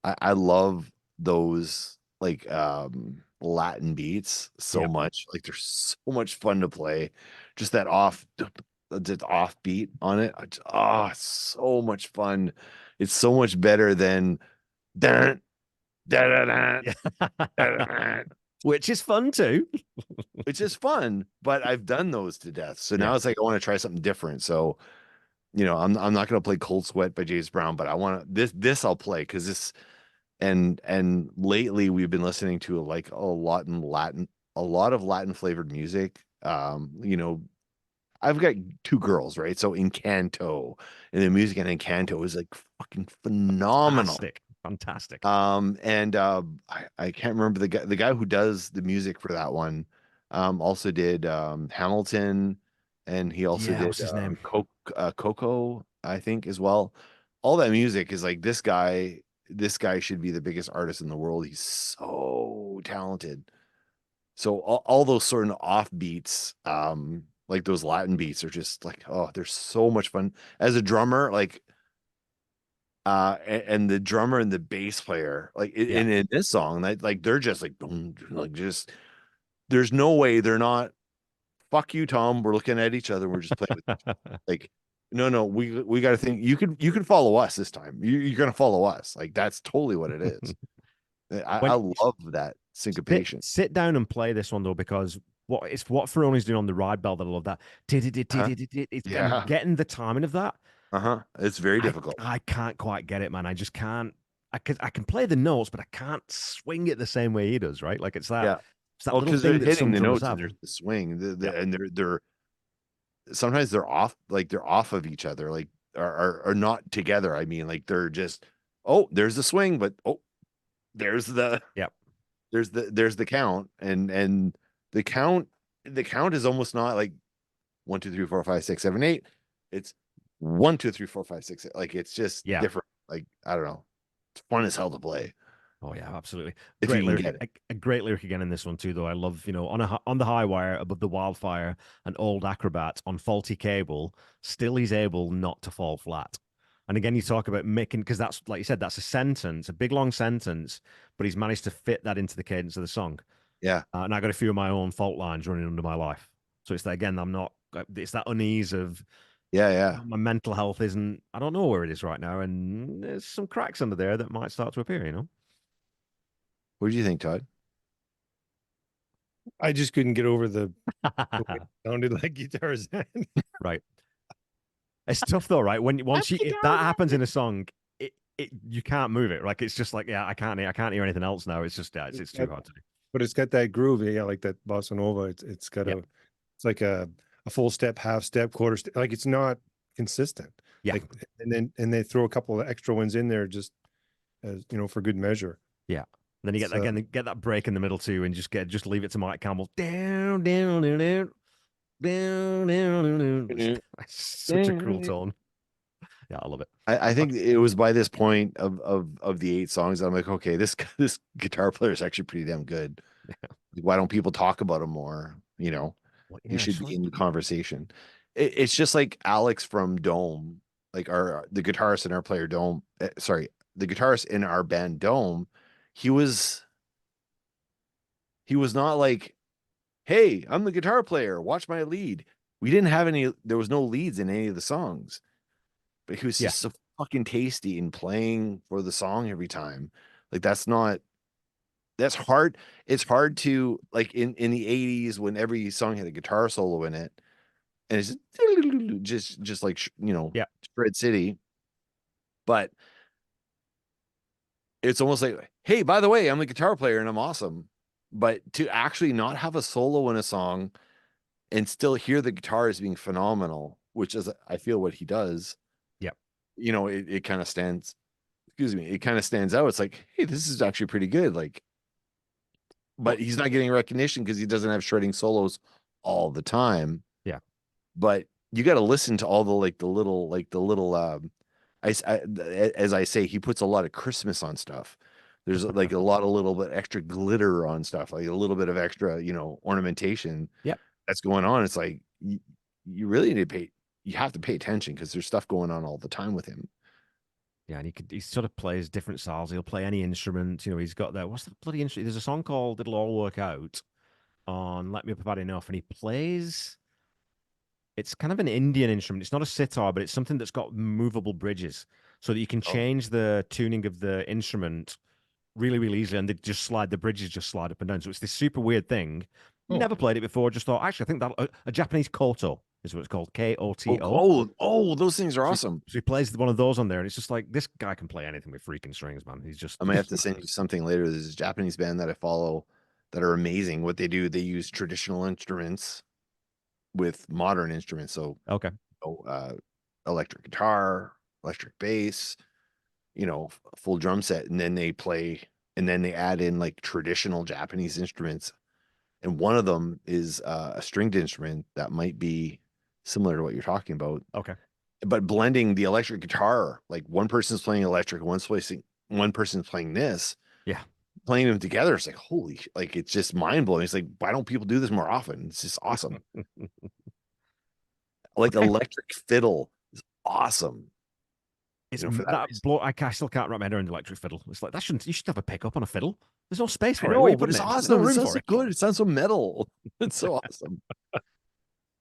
I love those like Latin beats so much. Like they're so much fun to play. Just that offbeat on it. It's so much fun. It's so much better than dun, dun, dun, dun, Which is fun too. which is fun, but I've done those to death. So now it's like I want to try something different. So, you know, I'm not gonna play Cold Sweat by James Brown, but I want this I'll play because this and lately we've been listening to like a lot of Latin flavored music. You know, I've got two girls, right? So Encanto, and the music in Encanto is like fucking phenomenal. Fantastic. I can't remember the guy who does the music for that one. Also did Hamilton, and he also did what's his name? Coco, I think, as well. All that music is like this guy should be the biggest artist in the world. He's so talented. So all those sort of offbeats, Like those Latin beats are just like, oh, they're so much fun. As a drummer, like and the drummer and the bass player, like Yeah. in this song, like they're just like boom, like just there's no way they're not fuck you, Tom. We're looking at each other, we're just playing with like no, we got to think you can follow us this time. You're gonna follow us. Like that's totally what it is. I When love that syncopation. sit down and play this one though, because what Ferrone's doing on the ride bell that I love that. Uh-huh. It's Yeah. getting the timing of that. Uh-huh. It's very difficult. I can't quite get it, man. I just can't. I can play the notes, but I can't swing it the same way he does, right? Like it's Yeah. that Well, little because they're thing that hitting some the drummers notes and have. there's the swing, Yeah. and they're sometimes they're off, like they're off of each other, like are not together. I mean, like they're just, oh, there's the swing, but oh, there's the Yep. there's the count, and the count is almost not like 1, 2, 3, 4, 5, 6, 7, 8. It's 1, 2, 3, 4, 5, 6. Like it's just Yeah. different. Like I don't know. It's fun as hell to play. Oh yeah, absolutely. If Great you can lyric, get it. a great lyric again in this one too, though. I love, on the high wire above the wildfire, an old acrobat on faulty cable, still he's able not to fall flat. And again, you talk about making, because that's like you said, that's a sentence, a big long sentence, but he's managed to fit that into the cadence of the song. Yeah. And I got a few of my own fault lines running under my life. So it's that again, it's that unease of Yeah. my mental health isn't, I don't know where it is right now, and there's some cracks under there that might start to appear. What do you think, Todd? I just couldn't get over the way it sounded like guitars. Right. It's tough though, right? If that happens in a song, you can't move it. Like it's just like, yeah, I can't hear anything else now. It's just it's too hard to do. But it's got that groove, yeah, like that bossa nova. It's got it's like a full step, half step, quarter step. Like it's not consistent. Yeah. Like, and they throw a couple of extra ones in there just as for good measure. Yeah. And then you get that break in the middle too, and just leave it to Mike Campbell. Down, down, down, down, down, down, down. Such a cool tone. Yeah, I love it. I think it was by this point of the 8 songs that I'm like, okay, this guitar player is actually pretty damn good. Yeah. Why don't people talk about him more? He should be in the conversation. It's just like Alex from Dome, like the guitarist in our player Dome. Sorry, the guitarist in our band Dome. He was not like, hey, I'm the guitar player, watch my lead. We didn't have there was no leads in any of the songs, but he was just so fucking tasty in playing for the song every time. Like that's hard. It's hard to, like, in the 80s when every song had a guitar solo in it, and it's just like Shred City, but it's almost like, hey, by the way, I'm the guitar player and I'm awesome. But to actually not have a solo in a song and still hear the guitar as being phenomenal, which is, I feel, what he does. Yep. It kind of stands, it kind of stands out. It's like, hey, this is actually pretty good. Like, but he's not getting recognition because he doesn't have shredding solos all the time. Yeah. But you got to listen to all the little as I say, he puts a lot of Christmas on stuff. There's like a lot of little bit extra glitter on stuff, like a little bit of extra, ornamentation. Yep. That's going on. It's like you really need to you have to pay attention because there's stuff going on all the time with him. Yeah, and he sort of plays different styles. He'll play any instrument. He's got that. What's the bloody instrument? There's a song called "It'll All Work Out" on "Let Me Up About Enough," and he plays. It's kind of an Indian instrument. It's not a sitar, but it's something that's got movable bridges, so that you can change the tuning of the instrument really, really easily, and the bridges just slide up and down. So it's this super weird thing. Never played it before. Just thought, actually, I think that a Japanese koto is what it's called, Koto. Oh, those things are awesome. So he plays one of those on there, and it's just like, this guy can play anything with freaking strings, man. He's just. I might have to send you something later. There's a Japanese band that I follow that are amazing. What they do, they use traditional instruments with modern instruments. So okay, electric guitar, electric bass, full drum set, and then they play, and then they add in like traditional Japanese instruments. And one of them is a stringed instrument that might be similar to what you're talking about. Okay. But blending the electric guitar, like one person's playing electric, one person's playing this. Yeah. Playing them together, it's like, holy, like, it's just mind blowing. It's like, why don't people do this more often? It's just awesome. Like Okay. electric fiddle is awesome. It's For that that reason. blow. I still can't wrap my head around electric fiddle. It's like you should have a pickup on a fiddle. There's no space I for it. Where are know, you but putting it's it? There's no awesome. It room sounds for so it. good. It sounds so metal. It's so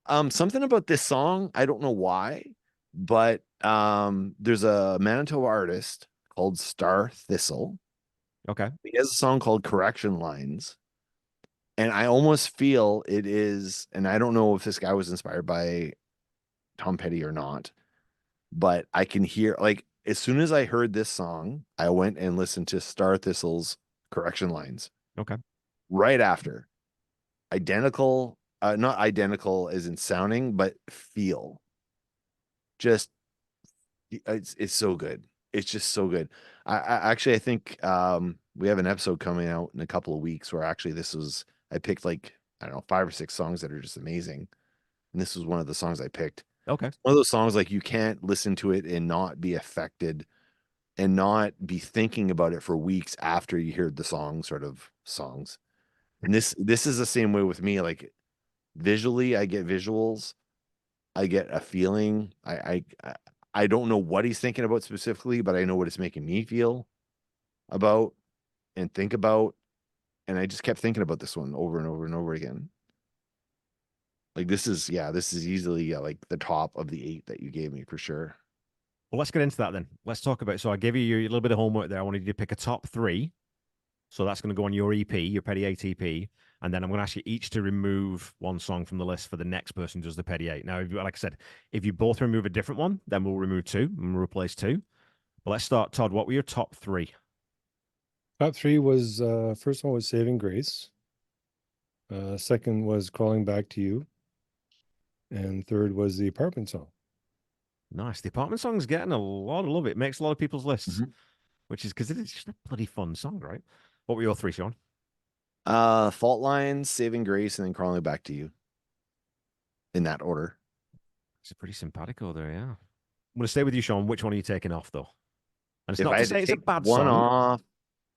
awesome. Something about this song, I don't know why, but there's a Manitoba artist called Star Thistle. Okay. He has a song called Correction Lines. And I almost feel it is, and I don't know if this guy was inspired by Tom Petty or not, but I can hear, like, as soon as I heard this song, I went and listened to Star Thistle's Correction Lines Okay. right after. Identical, not identical as in sounding, but feel. Just, it's so good. It's just so good. I think we have an episode coming out in a couple of weeks where actually I picked like, I don't know, 5 or 6 songs that are just amazing. And this was one of the songs I picked. Okay. One of those songs like you can't listen to it and not be affected and not be thinking about it for weeks after you hear the songs. And this is the same way with me. Like visually, I get visuals, I get a feeling. I don't know what he's thinking about specifically, but I know what it's making me feel about and think about. And I just kept thinking about this one over and over and over again. Like this is easily like the top of the 8 that you gave me for sure. Well, let's get into that then. Let's talk about. So I gave you a little bit of homework there. I wanted you to pick a top 3. So that's going to go on your EP, your Petty 8 EP. And then I'm going to ask you each to remove one song from the list for the next person who does the Petty 8. Now, like I said, if you both remove a different one, then we'll remove 2 and we'll replace 2. But let's start. Todd, what were your top 3? Top 3 was first one was Saving Grace. Second was Crawling Back to You. And third was the Apartment Song. Nice. The Apartment Song's getting a lot of love. It makes a lot of people's lists, Mhm. which is because it's just a bloody fun song, right? What were your 3, Sean? Fault Lines, Saving Grace, and then Crawling Back to You. In that order. It's a pretty simpatico there, yeah. I'm going to stay with you, Sean. Which one are you taking off, though? And it's If not I to had say to it's a take bad one song, off,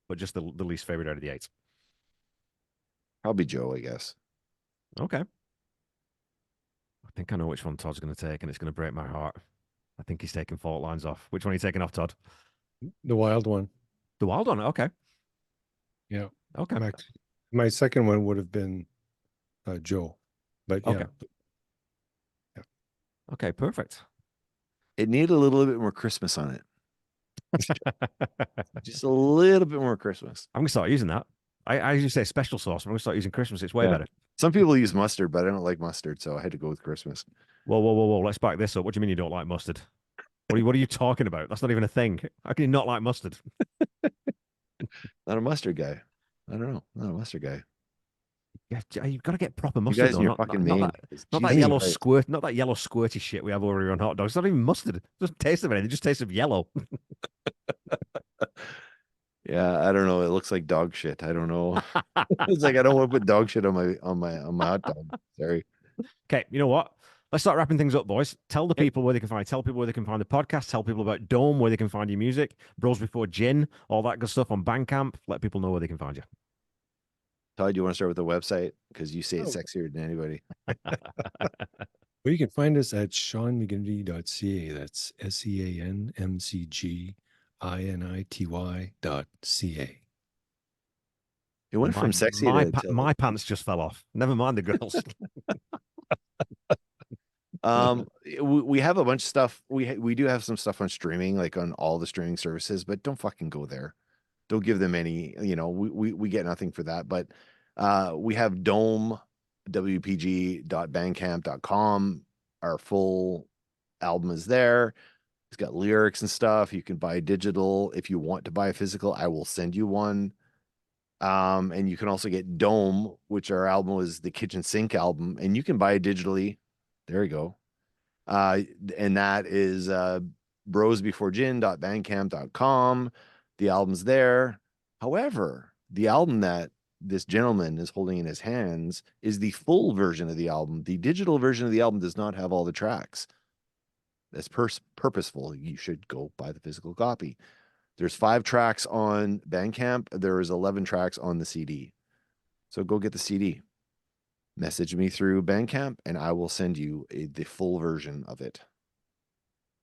but just the least favorite out of the 8. probably Joe, I guess. Okay. I think I know which one Todd's going to take, and it's going to break my heart. I think he's taking Fault Lines off. Which one are you taking off, Todd? The Wild One. The Wild One. Okay. Yeah. Okay. My second one would have been Joe. But yeah. Okay. Yeah. Okay, perfect. It needed a little bit more Christmas on it. Just a little bit more Christmas. I'm going to start using that. I usually say special sauce. I'm going to start using Christmas. It's way better. Some people use mustard, but I don't like mustard, so I had to go with Christmas. Whoa. Let's back this up. What do you mean you don't like mustard? What are you talking about? That's not even a thing. How can you not like mustard? Not a mustard guy. I don't know. Not a mustard guy. You've got to get proper You mustard, guys though. and your Not fucking that mayonnaise. yellow Jesus squirt, not that yellow squirty shit we have over here on hot dogs. It's not even mustard. It doesn't taste of anything. It just tastes of yellow. Yeah, I don't know. It looks like dog shit. I don't know. It's like I don't want to put dog shit on my hot dog. Sorry. Okay, you know what? Let's start wrapping things up, boys. Tell the people where they can find. Tell people where they can find the podcast. Tell people about Dome, where they can find your music. Bros Before Gin, all that good stuff on Bandcamp. Let people know where they can find you. Todd, you want to start with the website? Because you say it's sexier than anybody. Well, you can find us at SeanMcGinity.ca. That's SeanMcGinity.ca. It went from sexy to my pants just fell off. Never mind the girls. We have a bunch of stuff. We do have some stuff on streaming, like on all the streaming services, but don't fucking go there. Don't give them any, we get nothing for that. But we have Dome, wpg.bandcamp.com. Our full album is there. It's got lyrics and stuff. You can buy digital. If you want to buy a physical, I will send you one. And you can also get Dome, which our album was the kitchen sink album, and you can buy it digitally. There you go. And that is brosbeforegin.bandcamp.com. The album's there. However, the album that this gentleman is holding in his hands is the full version of the album. The digital version of the album does not have all the tracks. That's purposeful. You should go buy the physical copy. There's 5 tracks on Bandcamp. There is 11 tracks on the CD. So go get the CD. message me through Bandcamp, and I will send you the full version of it.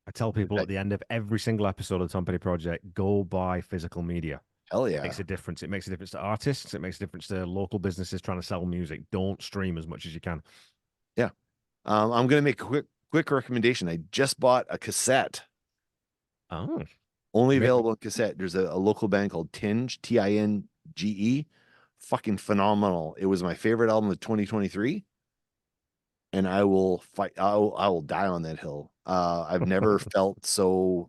I tell people at the end of every single episode of the Tom Petty Project, go buy physical media. Hell It yeah. makes a difference. It makes a difference to artists. It makes a difference to local businesses trying to sell music. Don't stream as much as you can. Yeah. I'm going to make a quick recommendation. I just bought a cassette. Oh. Only available on cassette. There's a local band called Tinge, Tinge. Fucking phenomenal. It was my favorite album of 2023. And I will fight. I will die on that hill. I've never felt so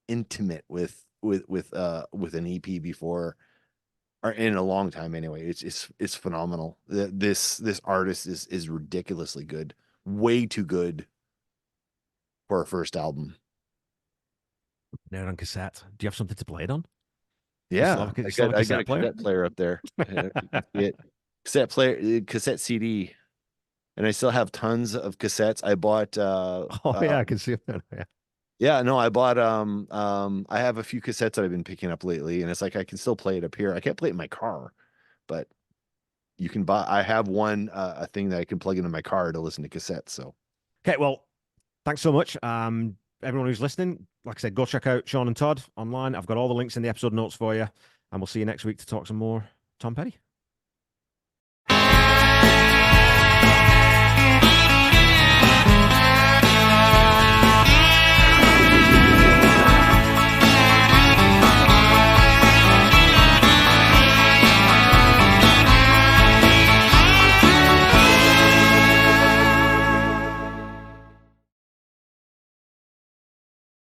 intimate with an EP before, or in a long time anyway. It's phenomenal. This artist is ridiculously good. Way too good for a first album. Now on cassette. Do you have something to play it on? Yeah, I got a cassette cassette player up there. Cassette CD. And I still have tons of cassettes. I bought I can see that. Yeah. Yeah, no, I bought I have a few cassettes that I've been picking up lately, and it's like I can still play it up here. I can't play it in my car, but you can buy. I have one a thing that I can plug into my car to listen to cassettes. So Okay, well, thanks so much. Everyone who's listening, like I said, go check out Sean and Todd online. I've got all the links in the episode notes for you, and we'll see you next week to talk some more Tom Petty.